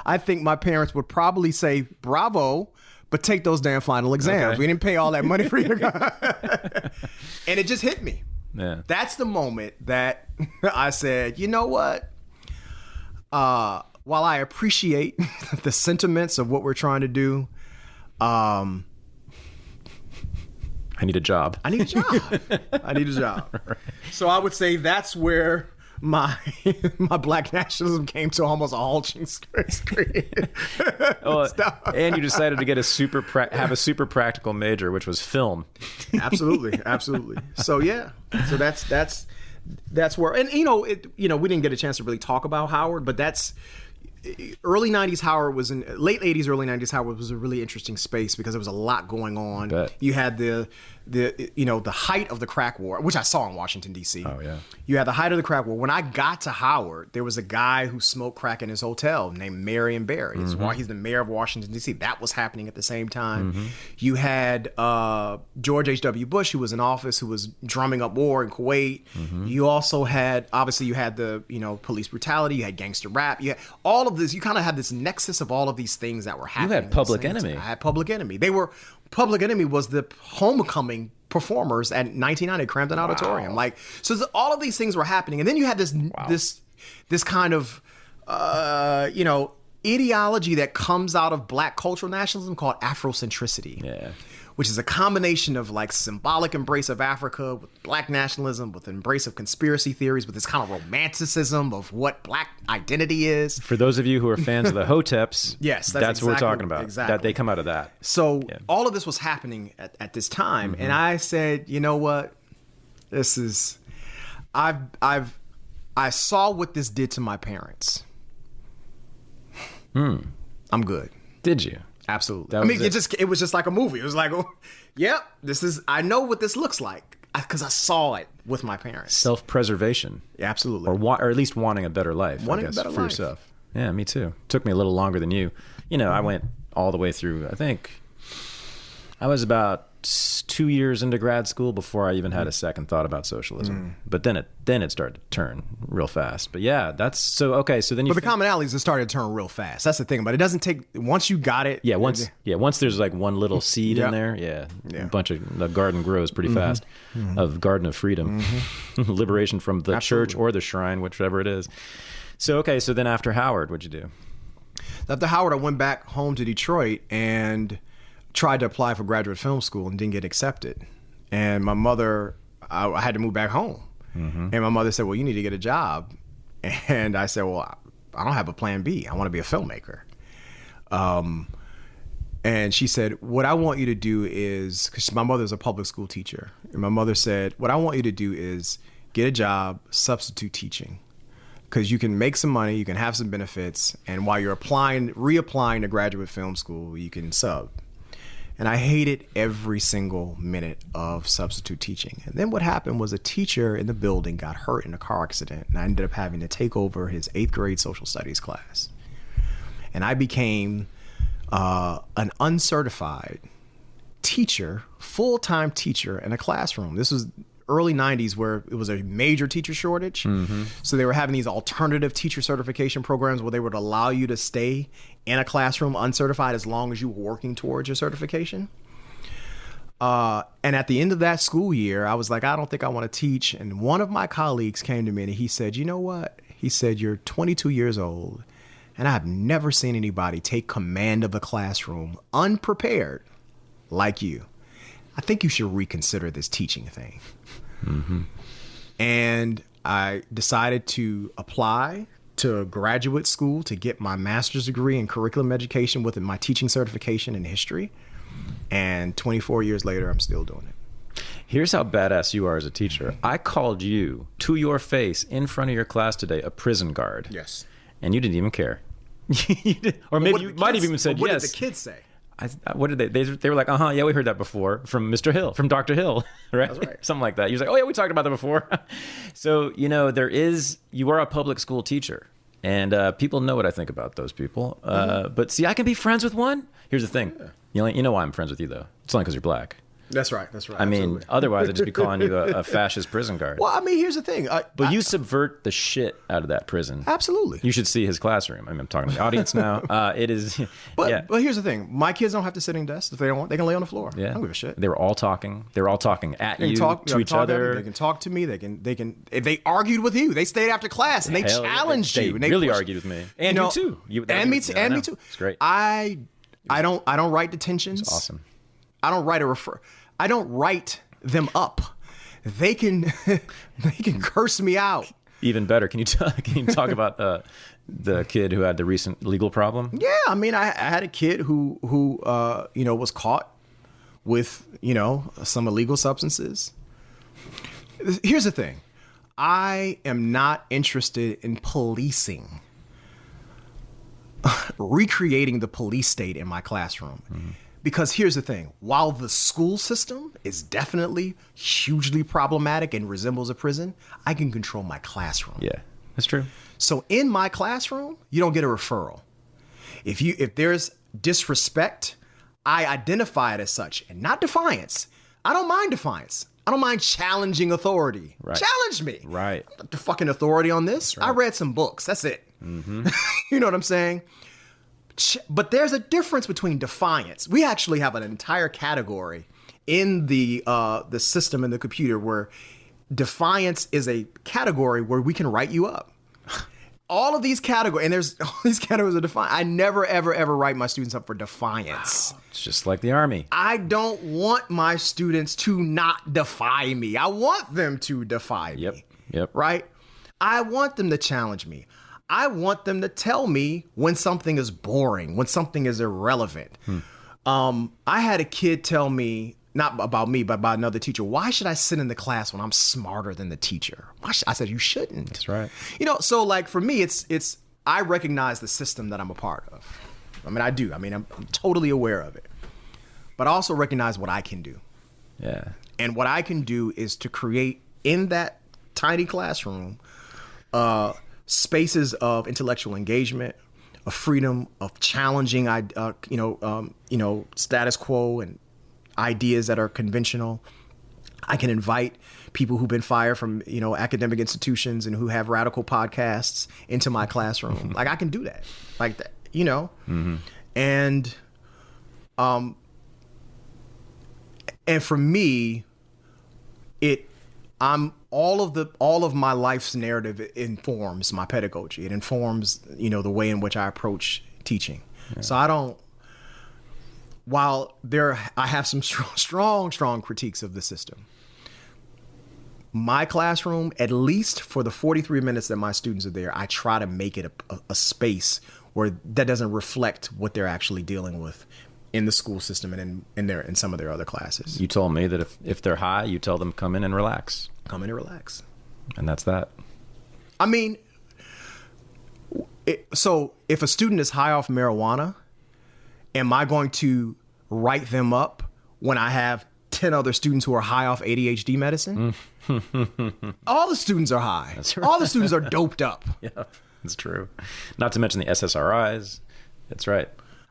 B: I think my parents would probably say, bravo, but take those damn final exams.
A: Okay.
B: We didn't pay all that money for you to go. And it just hit me.
A: Yeah.
B: That's the moment that I said, you know what? While I appreciate the sentiments of what we're trying to do,
A: I need a job.
B: I need a job. Right. So I would say that's where my Black nationalism came to almost a halting scream.
A: And you decided to get have a super practical major, which was film.
B: Absolutely. So yeah. So that's where, and we didn't get a chance to really talk about Howard, but that's early 90s Howard was in late 80s, early 90s Howard was a really interesting space because there was a lot going on. You had the height of the crack war, which I saw in Washington, D.C.
A: Oh, yeah.
B: You had the height of the crack war. When I got to Howard, there was a guy who smoked crack in his hotel named Marion Barry. He's the mayor of Washington, D.C. That was happening at the same time. You had George H.W. Bush, who was in office, who was drumming up war in Kuwait. You also had, obviously, you had the police brutality. You had gangster rap. You had all of this. You kind of had this nexus of all of these things that were happening.
A: You had Public Enemy.
B: I had Public Enemy. Public Enemy was the homecoming performers at 1990 Crampton Auditorium. So all of these things were happening, and then you had this kind of ideology that comes out of Black cultural nationalism called Afrocentricity, which is a combination of symbolic embrace of Africa with Black nationalism, with embrace of conspiracy theories, with this kind of romanticism of what Black identity is.
A: For those of you who are fans of the Hoteps,
B: yes,
A: that's what we're talking about.
B: Exactly.
A: That they come out of that.
B: So all of this was happening at this time, and I said, you know what, this is, I saw what this did to my parents. I'm good.
A: Did you?
B: Absolutely. It was just like a movie. It was like, I know what this looks like because I saw it with my parents.
A: Self-preservation.
B: Yeah, absolutely.
A: Or at least wanting a better life, for yourself. Yeah, me too. Took me a little longer than you. I went all the way through, I think I was about 2 years into grad school before I even had a second thought about socialism. But then it started to turn real fast. But yeah, that's so okay. So then
B: the commonalities have started to turn real fast. That's the thing. But it doesn't take, once you got it.
A: Yeah. Once there's one little seed in there. Yeah. A bunch of the garden grows pretty fast of garden of freedom, liberation from the church or the shrine, whichever it is. So, okay. So then after Howard, what'd you do?
B: After Howard, I went back home to Detroit and tried to apply for graduate film school and didn't get accepted. And my mother, I had to move back home. And my mother said, well, you need to get a job. And I said, well, I don't have a plan B. I want to be a filmmaker. And she said, what I want you to do is, because my mother's a public school teacher. And my mother said, what I want you to do is get a job, substitute teaching. Because you can make some money, you can have some benefits. And while you're reapplying to graduate film school, you can sub. And I hated every single minute of substitute teaching. And then what happened was a teacher in the building got hurt in a car accident, and I ended up having to take over his 8th grade social studies class. And I became an uncertified teacher, full-time teacher in a classroom. This was early 90s where it was a major teacher shortage. So they were having these alternative teacher certification programs where they would allow you to stay in a classroom uncertified as long as you were working towards your certification. And at the end of that school year, I was like, I don't think I want to teach. And one of my colleagues came to me and he said, you know what? He said, you're 22 years old and I've never seen anybody take command of a classroom unprepared like you. I think you should reconsider this teaching thing. And I decided to apply to graduate school to get my master's degree in curriculum education with my teaching certification in history. And 24 years later, I'm still doing it.
A: Here's how badass you are as a teacher. I called you to your face in front of your class today a prison guard.
B: Yes.
A: And you didn't even care. Or maybe you might have even said
B: what
A: yes.
B: What did the kids say?
A: What did they were like, yeah, we heard that before from Mr. Hill, from Dr. Hill, right?
B: That's right.
A: Something like that. He was like, oh yeah, we talked about that before. So, you are a public school teacher and people know what I think about those people. But see, I can be friends with one. Here's the thing. Yeah. You know why I'm friends with you though? It's only because you're black.
B: That's right.
A: I mean, otherwise I'd just be calling you a fascist prison guard.
B: Well, I mean, here's the thing.
A: But you subvert the shit out of that prison.
B: Absolutely.
A: You should see his classroom. I mean, I'm talking to the audience now. It is.
B: But here's the thing. My kids don't have to sit in desks. If they don't want, they can lay on the floor.
A: Yeah.
B: I don't give a shit.
A: They were all talking. They were all talking at you, to each other.
B: They can talk to me. They can. If they argued with you, they stayed after class and they challenged you.
A: They really argued with me. And you too.
B: And me too. And me too.
A: It's great.
B: I don't write detentions.
A: It's awesome.
B: I don't write I don't write them up. They can curse me out.
A: Even better. Can you talk about the kid who had the recent legal problem?
B: Yeah, I mean, I had a kid who was caught with some illegal substances. Here's the thing. I am not interested in policing, recreating the police state in my classroom. Because here's the thing, while the school system is definitely hugely problematic and resembles a prison, I can control my classroom.
A: Yeah, that's true.
B: So in my classroom, you don't get a referral. If there's disrespect, I identify it as such and not defiance. I don't mind defiance. I don't mind challenging authority.
A: Right.
B: Challenge me.
A: Right.
B: I'm not the fucking authority on this. Right. I read some books. That's it. You know what I'm saying? But there's a difference between defiance. We actually have an entire category in the system in the computer where defiance is a category where we can write you up. All of these categories, and there's all these categories of defiance. I never, ever, ever write my students up for defiance.
A: Wow. It's just like the Army.
B: I don't want my students to not defy me. I want them to defy me.
A: Yep.
B: Right? I want them to challenge me. I want them to tell me when something is boring, when something is irrelevant. I had a kid tell me, not about me, but about another teacher, why should I sit in the class when I'm smarter than the teacher? I said, you shouldn't.
A: That's right.
B: So like for me, it's I recognize the system that I'm a part of. I mean, I do. I mean, I'm totally aware of it. But I also recognize what I can do.
A: Yeah.
B: And what I can do is to create in that tiny classroom spaces of intellectual engagement, of freedom, of challenging, status quo and ideas that are conventional. I can invite people who've been fired from, academic institutions and who have radical podcasts into my classroom. Like I can do that, like that, and for me, all of my life's narrative informs my pedagogy. It informs, the way in which I approach teaching. Yeah. So I have some strong critiques of the system. My classroom, at least for the 43 minutes that my students are there, I try to make it a space where that doesn't reflect what they're actually dealing with in the school system and in some of their other classes.
A: You told me that if they're high, you tell them come in and relax.
B: Come in and relax.
A: And that's that.
B: I mean, so if a student is high off marijuana, am I going to write them up when I have 10 other students who are high off ADHD medicine. All the students are high.
A: That's right.
B: All the students are doped up.
A: Yeah, that's true. Not to mention the SSRIs. That's right.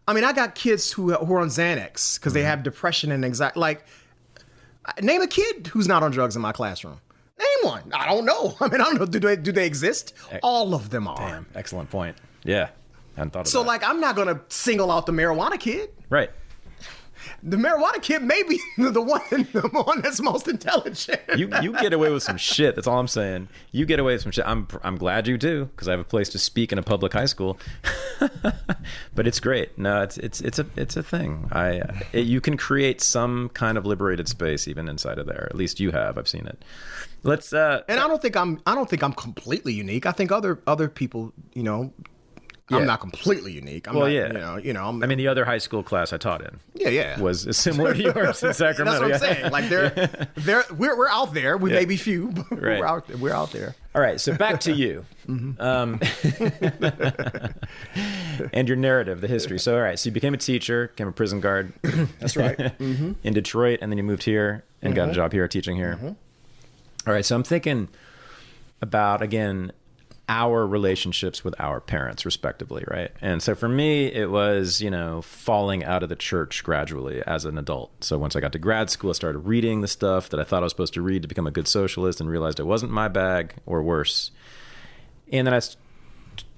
B: I mean, I got kids who are on Xanax because they have depression and anxiety. Like, name a kid who's not on drugs in my classroom. Name one. I don't know. I mean, I don't know. Do they exist? All of them are.
A: Damn, excellent point. Yeah, I hadn't thought of that.
B: So, like, I'm not going to single out the marijuana kid.
A: Right.
B: The marijuana kid may be the one that's most intelligent.
A: You get away with some shit. That's all I'm saying. You get away with some shit. I'm glad you do, because I have a place to speak in a public high school. But it's great. No, it's a thing. You can create some kind of liberated space even inside of there. At least you have. I've seen it. Let's. And
B: I don't think I'm completely unique. I think other people, you know.
A: Yeah.
B: I'm not completely unique. I'm
A: well,
B: not,
A: yeah.
B: I
A: mean, the other high school class I taught in,
B: yeah,
A: was similar to yours in Sacramento.
B: That's what I'm saying. Like we're out there. We may be few, but
A: right.
B: we're out there.
A: All right, so back to you, and your narrative, the history. So, all right, so you became a teacher, became a prison guard.
B: That's right.
A: In Detroit, and then you moved here and got a job here, teaching here. All right, so I'm thinking about, again, our relationships with our parents, respectively, right? And so for me, it was, falling out of the church gradually as an adult. So once I got to grad school, I started reading the stuff that I thought I was supposed to read to become a good socialist, and realized it wasn't my bag, or worse. And then I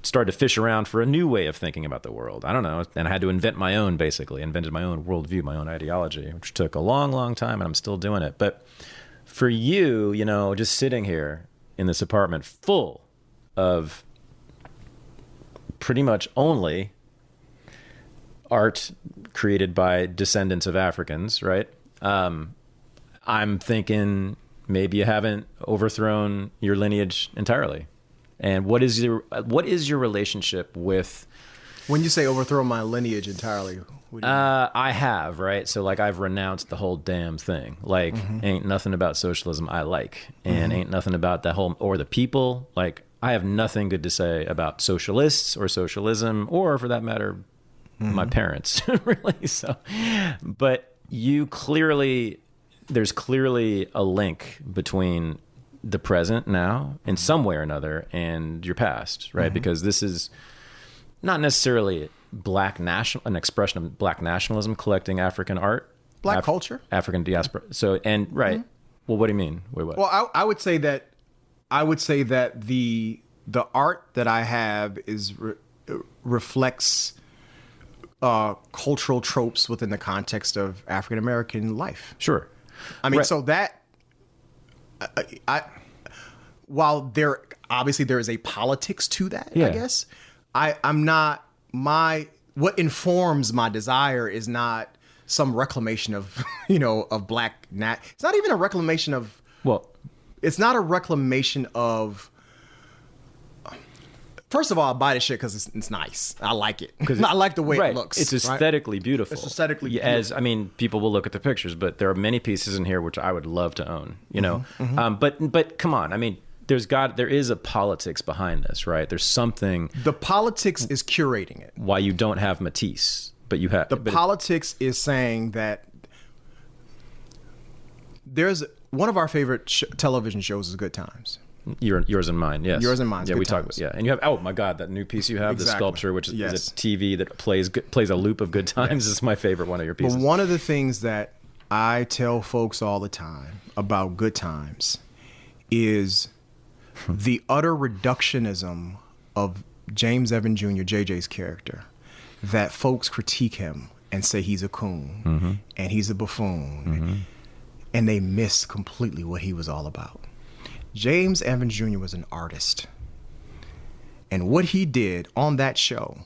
A: started to fish around for a new way of thinking about the world. I don't know. And I had to invent my own, basically. Invented my own worldview, my own ideology, which took a long, long time, and I'm still doing it. But for you, just sitting here in this apartment full of pretty much only art created by descendants of Africans, right? I'm thinking maybe you haven't overthrown your lineage entirely. And what is your relationship with?
B: When you say overthrow my lineage entirely, what do you mean?
A: I have, right? So like I've renounced the whole damn thing. Like ain't nothing about socialism I like, and ain't nothing about that whole, or the people. Like I have nothing good to say about socialists or socialism, or for that matter, my parents, really. So, but there's clearly a link between the present now in some way or another and your past, right? Because this is not necessarily an expression of black nationalism, collecting African art,
B: black culture,
A: African diaspora. So, and right. Well, what do you mean? Wait, what?
B: Well, I would say that the art that I have reflects cultural tropes within the context of African American life.
A: Sure.
B: I mean, so that while there is a politics to that, I guess I'm not what informs my desire is not some reclamation of of black it's not even a reclamation of it's not a reclamation of. First of all, I buy the shit because it's nice. I like it. I like the way it looks.
A: It's aesthetically beautiful.
B: It's aesthetically beautiful.
A: People will look at the pictures, but there are many pieces in here which I would love to own. But come on. I mean, there is a politics behind this, right? There's something.
B: The politics is curating it.
A: Why you don't have Matisse, but you have.
B: The politics is saying that there's one of our favorite television shows is Good Times.
A: Yours and mine, yes.
B: Yours and mine.
A: Yeah, we talk about, and you have, oh my God, that new piece you have, the sculpture, which is a TV that plays a loop of Good Times. Is my favorite one of your pieces.
B: But one of the things that I tell folks all the time about Good Times is the utter reductionism of James Evan Jr., JJ's character, that folks critique him and say he's a coon and he's a buffoon, and they miss completely what he was all about. James Evans Jr. was an artist. And what he did on that show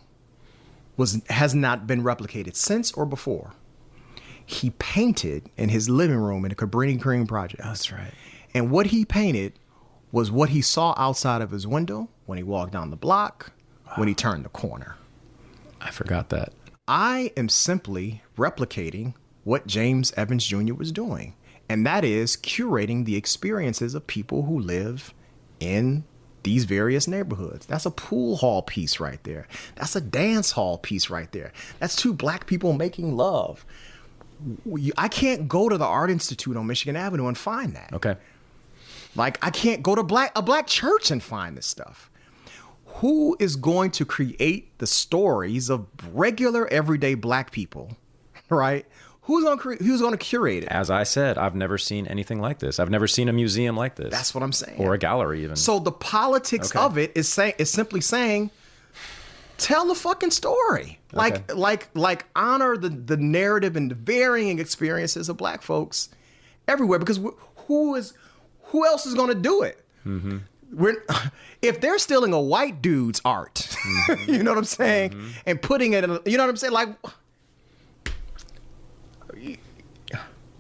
B: has not been replicated since or before. He painted in his living room in the Cabrini Green Project.
A: That's right.
B: And what he painted was what he saw outside of his window when he walked down the block, when he turned the corner.
A: I forgot that.
B: I am simply replicating what James Evans Jr. was doing. And that is curating the experiences of people who live in these various neighborhoods. That's a pool hall piece right there. That's a dance hall piece right there. That's two black people making love. I can't go to the Art Institute on Michigan Avenue and find that.
A: Okay.
B: Like, I can't go to a black church and find this stuff. Who is going to create the stories of regular, everyday black people, right? Who's going to curate it?
A: As I said, I've never seen anything like this. I've never seen a museum like this.
B: That's what I'm saying.
A: Or a gallery even.
B: So the politics of it is simply saying, tell the fucking story. Like honor the narrative and the varying experiences of black folks everywhere. Because who else is going to do it? Mm-hmm. If they're stealing a white dude's art, mm-hmm. you know what I'm saying, mm-hmm. and putting it in, you know what I'm saying,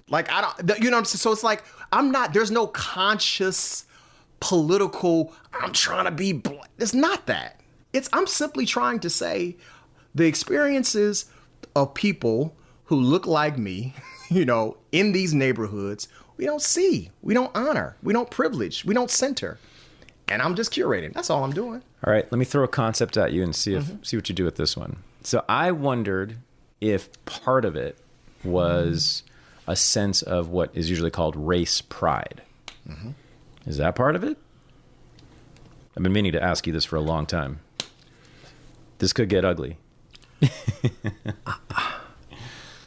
B: like I don't, you know what I'm saying. So it's like there's no conscious political. I'm trying to be. It's not that. I'm simply trying to say the experiences of people who look like me, you know, in these neighborhoods, we don't see, we don't honor, we don't privilege, we don't center. And I'm just curating. That's all I'm doing.
A: All right, let me throw a concept at you and see what you do with this one. So I wondered if part of it was a sense of what is usually called race pride. Mm-hmm. Is that part of it? I've been meaning to ask you this for a long time. This could get ugly.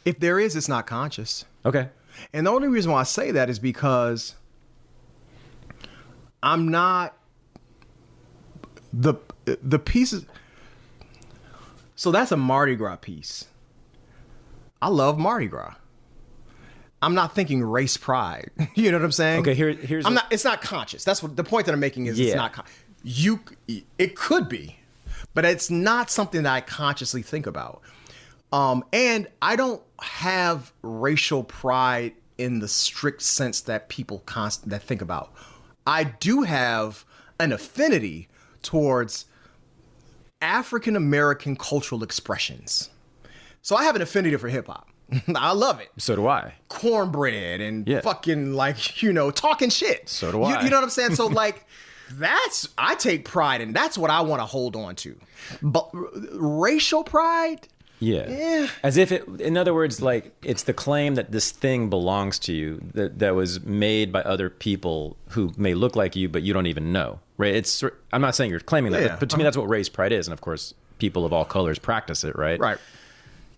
B: If there is, it's not conscious.
A: Okay.
B: And the only reason why I say that is because I'm not the pieces. So that's a Mardi Gras piece. I love Mardi Gras. I'm not thinking race pride. You know what I'm saying?
A: Okay, here's
B: it's not conscious. That's what the point that I'm making is. It's not it could be, but it's not something that I consciously think about. And I don't have racial pride in the strict sense that people that think about. I do have an affinity towards African American cultural expressions. So I have an affinity for hip hop. I love it.
A: So do I.
B: Cornbread and fucking talking shit.
A: So do I.
B: You know what I'm saying? So like, I take pride in. That's what I want to hold on to. But racial pride.
A: Yeah. As if in other words, like it's the claim that this thing belongs to you that was made by other people who may look like you, but you don't even know, right? I'm not saying you're claiming that, but to me, that's what race pride is. And of course, people of all colors practice it, right?
B: Right.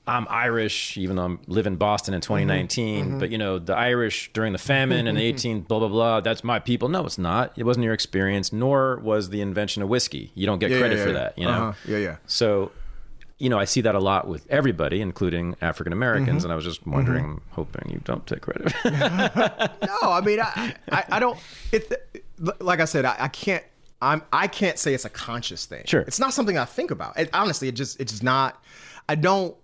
A: I'm Irish, even though I live in Boston in 2019, mm-hmm. but the Irish during the famine in the 18th, blah, blah, blah, that's my people. No, it's not. It wasn't your experience, nor was the invention of whiskey. You don't get credit for that, you know?
B: Yeah.
A: So, I see that a lot with everybody, including African Americans, mm-hmm. and I was just wondering, hoping you don't take credit.
B: No, I mean, I don't. Like I said, I can't. I can't say it's a conscious thing.
A: Sure,
B: it's not something I think about. Honestly, it's not. I don't.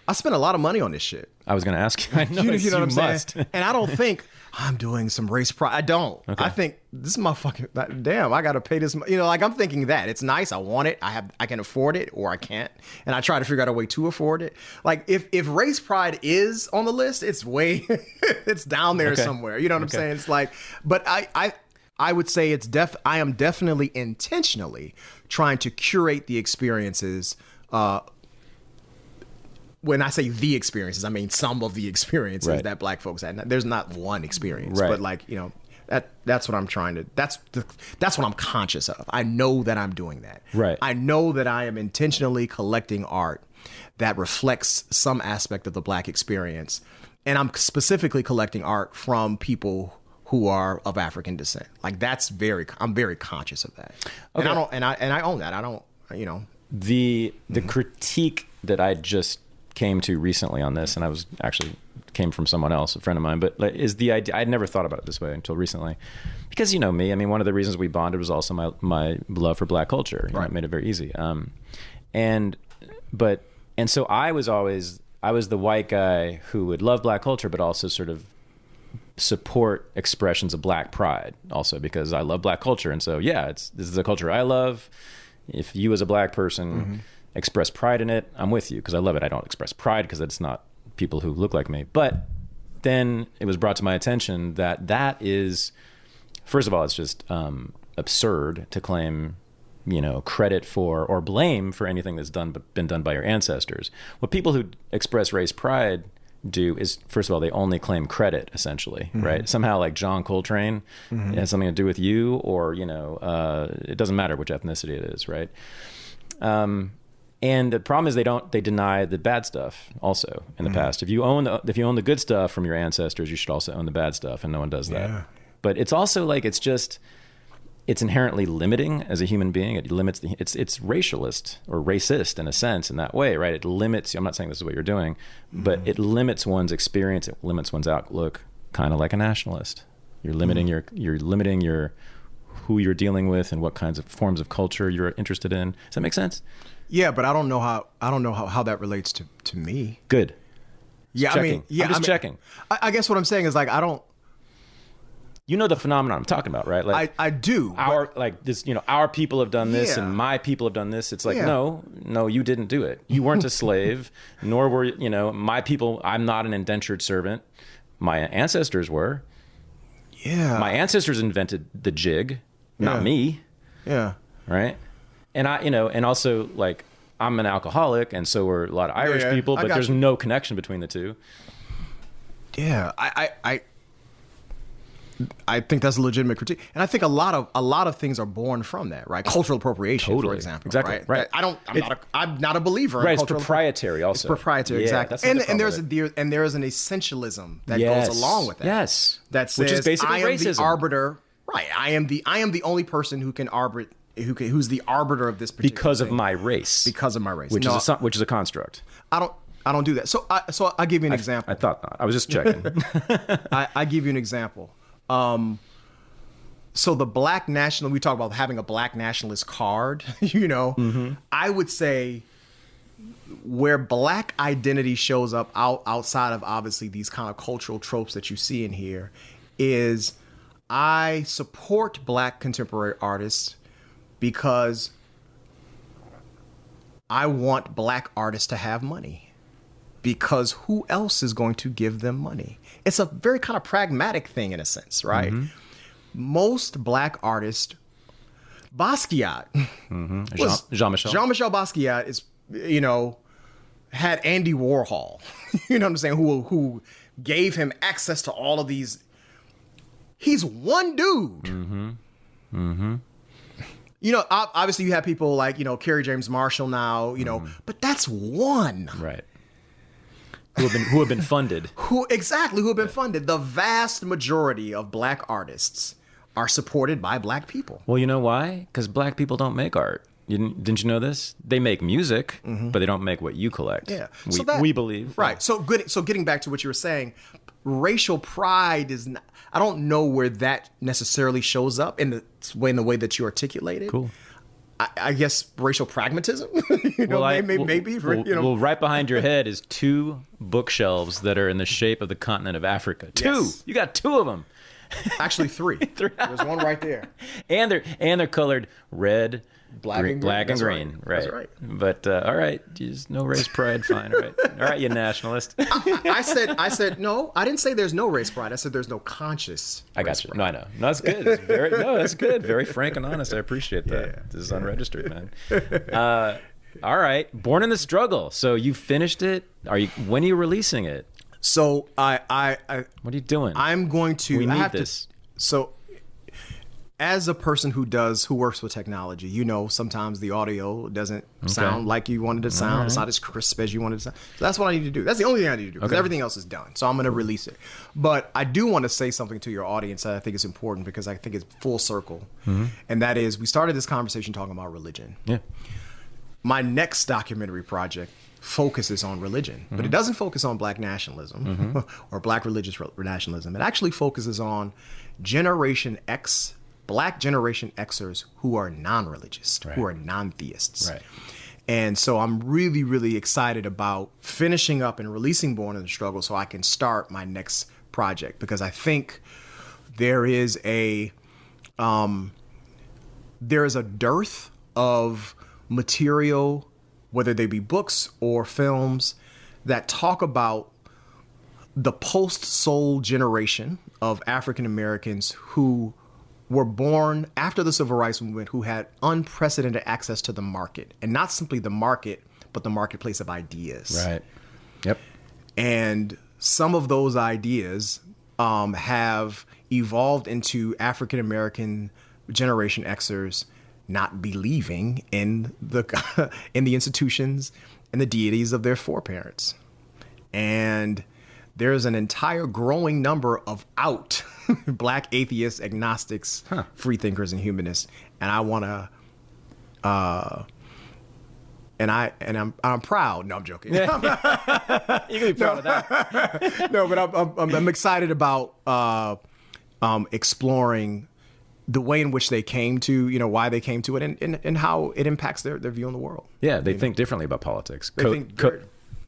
B: I spend a lot of money on this shit.
A: I was going to ask you. I know, you know what I'm saying?
B: And I don't think I'm doing some race pride. I don't. Okay. I think this is my fucking, damn, I got to pay this. Like I'm thinking that it's nice. I want it. I can afford it or I can't. And I try to figure out a way to afford it. Like if race pride is on the list, it's it's down there somewhere. You know what I'm saying? It's like, but I would say I am definitely intentionally trying to curate the experiences, when I say the experiences, I mean some of the experiences that black folks had. There's not one experience, but like, that's what I'm trying to, that's what I'm conscious of. I know that I'm doing that.
A: Right.
B: I know that I am intentionally collecting art that reflects some aspect of the black experience. And I'm specifically collecting art from people who are of African descent. Like I'm very conscious of that. Okay. And I own that. I don't,
A: The critique that I just came to recently on this, and I was actually came from someone else, a friend of mine, but is the idea, I'd never thought about it this way until recently, because me, I mean, one of the reasons we bonded was also my love for black culture. It made it very easy. And so I was the white guy who would love black culture, but also sort of support expressions of black pride also because I love black culture. And so, this is a culture I love. If you as a black person express pride in it, I'm with you because I love it. I don't express pride because it's not people who look like me. But then it was brought to my attention that is, first of all, it's just absurd to claim, credit for or blame for anything that's been done by your ancestors. What people who express race pride do is, first of all, they only claim credit, essentially, right? Somehow, like John Coltrane has something to do with you, or, it doesn't matter which ethnicity it is, right? And the problem is they deny the bad stuff also in the past. If you own the good stuff from your ancestors, you should also own the bad stuff, and no one does that. Yeah. But it's also like, it's inherently limiting as a human being. It limits it's racialist or racist in a sense in that way, right? It limits, I'm not saying this is what you're doing, but it limits one's experience. It limits one's outlook, kind of like a nationalist. You're limiting your who you're dealing with and what kinds of forms of culture you're interested in. Does that make sense?
B: Yeah, but I don't know how that relates to me.
A: Good.
B: Yeah,
A: I'm just checking.
B: I guess what I'm saying is, like, I don't.
A: You know the phenomenon I'm talking about, right? Like,
B: I do.
A: Our people have done this,
B: Yeah.
A: and my people have done this. It's like, no, you didn't do it. You weren't a slave, nor were, my people. I'm not an indentured servant. My ancestors were.
B: Yeah.
A: My ancestors invented the jig, not me.
B: Yeah.
A: Right. And and also, like, I'm an alcoholic, and so were a lot of Irish people, but there's no connection between the two.
B: Yeah. I think that's a legitimate critique, and I think a lot of things are born from that, right? Cultural appropriation, for example.
A: Exactly. Right.
B: I'm not a believer in cultural.
A: It's proprietary. Also,
B: it's proprietary. Exactly. And there's an essentialism that goes along with that.
A: Yes.
B: That says,
A: which is basically
B: I am
A: racism.
B: the arbiter. Right. I am the only person who can arbitrate. Who's the arbiter of this particular
A: because of
B: thing.
A: my race.
B: Because of my race.
A: Which is a construct.
B: I don't do that. So I'll give you an example.
A: I thought not. I was just checking.
B: I give you an example. So the black national, we talk about having a black nationalist card, I would say where black identity shows up outside of obviously these kind of cultural tropes that you see in here is I support black contemporary artists because I want black artists to have money, because who else is going to give them money? It's a very kind of pragmatic thing in a sense, right? Mm-hmm. Most black artists, Basquiat, Jean-Michel Basquiat is, had Andy Warhol, you know what I'm saying, who gave him access to all of these. He's one dude. Mm-hmm. Mm-hmm. Obviously you have people like, Kerry James Marshall now, but that's one.
A: Right. Who have been funded.
B: Who have been funded. The vast majority of black artists are supported by black people.
A: Well, you know why? Because black people don't make art. Didn't you know this? They make music, but they don't make what you collect.
B: Yeah.
A: We believe.
B: Right. So getting back to what you were saying, racial pride is not, I don't know where that necessarily shows up in the way that you articulate it.
A: Cool.
B: I guess racial pragmatism, maybe.
A: Well, right behind your head is 2 bookshelves that are in the shape of the continent of Africa. 2. Yes. You got 2 of them.
B: Actually, 3. There's one right there.
A: And they're colored red,
B: black and
A: green. Right.
B: That's right.
A: But all right, just no race pride. Fine. All right, you nationalist.
B: I said no. I didn't say there's no race pride. I said there's no conscious.
A: I got you. Pride. No, I know. No, that's good. That's good. Very frank and honest. I appreciate that. Yeah. This is Unregistered, man. All right. Born in the Struggle. So you finished it. When are you releasing it?
B: So
A: what are you doing?
B: I'm going to.
A: We need this.
B: So, as a person who works with technology, sometimes the audio doesn't sound like you wanted it to sound. Right. It's not as crisp as you wanted it to sound. So that's what I need to do. That's the only thing I need to do, because everything else is done. So I'm going to release it. But I do want to say something to your audience that I think is important, because I think it's full circle. Mm-hmm. And that is, we started this conversation talking about religion.
A: Yeah.
B: My next documentary project focuses on religion, but it doesn't focus on black nationalism or black religious nationalism. It actually focuses on Generation X, black Generation Xers who are non-religious, who are non-theists. Right. And so I'm really, really excited about finishing up and releasing Born in the Struggle so I can start my next project, because I think there is a dearth of material, whether they be books or films, that talk about the post-soul generation of African Americans who were born after the Civil Rights Movement, who had unprecedented access to the market, and not simply the market, but the marketplace of ideas.
A: Right. Yep.
B: And some of those ideas have evolved into African American Generation Xers not believing in the in the institutions and the deities of their foreparents. And there's an entire growing number of out Black atheists, agnostics, free thinkers, and humanists. And I want to, I'm proud. No, I'm joking.
A: You can be proud of that.
B: No, but I'm excited about exploring the way in which they came to, why they came to it, and how it impacts their view on the world.
A: Yeah, they think differently about politics.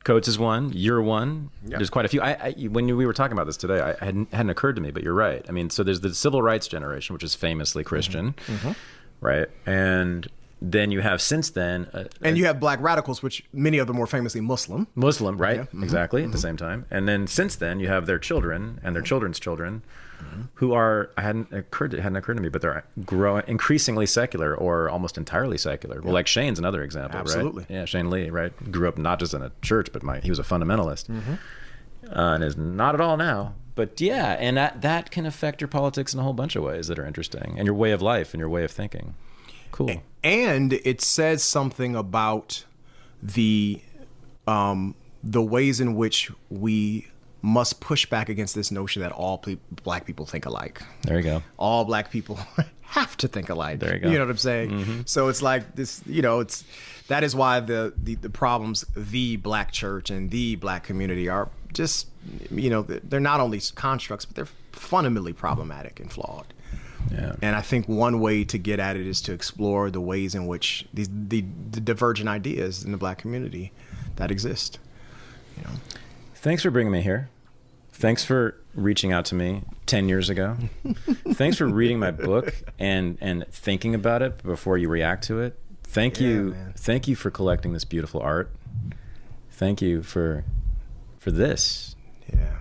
A: Coates is one. You're one. Yeah. There's quite a few. When we were talking about this today, I hadn't occurred to me, but you're right. I mean, so there's the civil rights generation, which is famously Christian, right? And then you have since then...
B: and you have Black radicals, which many of them were famously Muslim.
A: Muslim, right? Yeah. Exactly, at the same time. And then since then, you have their children and their children's children, who are, it hadn't occurred to me, but they're growing increasingly secular or almost entirely secular. Well, like Shane's another example,
B: Absolutely.
A: Right? Yeah, Shane Lee, right? Grew up not just in a church, but he was a fundamentalist. And is not at all now. But yeah, and that can affect your politics in a whole bunch of ways that are interesting, and your way of life and your way of thinking. Cool.
B: And it says something about the ways in which we must push back against this notion that all Black people think alike.
A: There you go.
B: All Black people have to think alike.
A: There you go.
B: You know what I'm saying? So it's like this, that is why the problems the Black church and the Black community are just, they're not only constructs, but they're fundamentally problematic and flawed. Yeah. And I think one way to get at it is to explore the ways in which the divergent ideas in the Black community that exist.
A: Thanks for bringing me here. Thanks for reaching out to me 10 years ago. Thanks for reading my book and thinking about it before you react to it. Thank you for collecting this beautiful art. Thank you for this.
B: Yeah.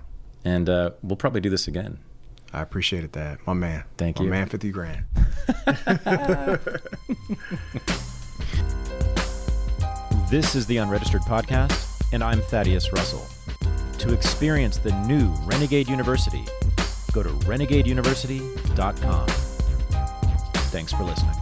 A: And we'll probably do this again.
B: I appreciated that. My man.
A: Thank you.
B: My man, 50 grand.
A: This is the Unregistered Podcast, and I'm Thaddeus Russell. To experience the new Renegade University, go to renegadeuniversity.com. Thanks for listening.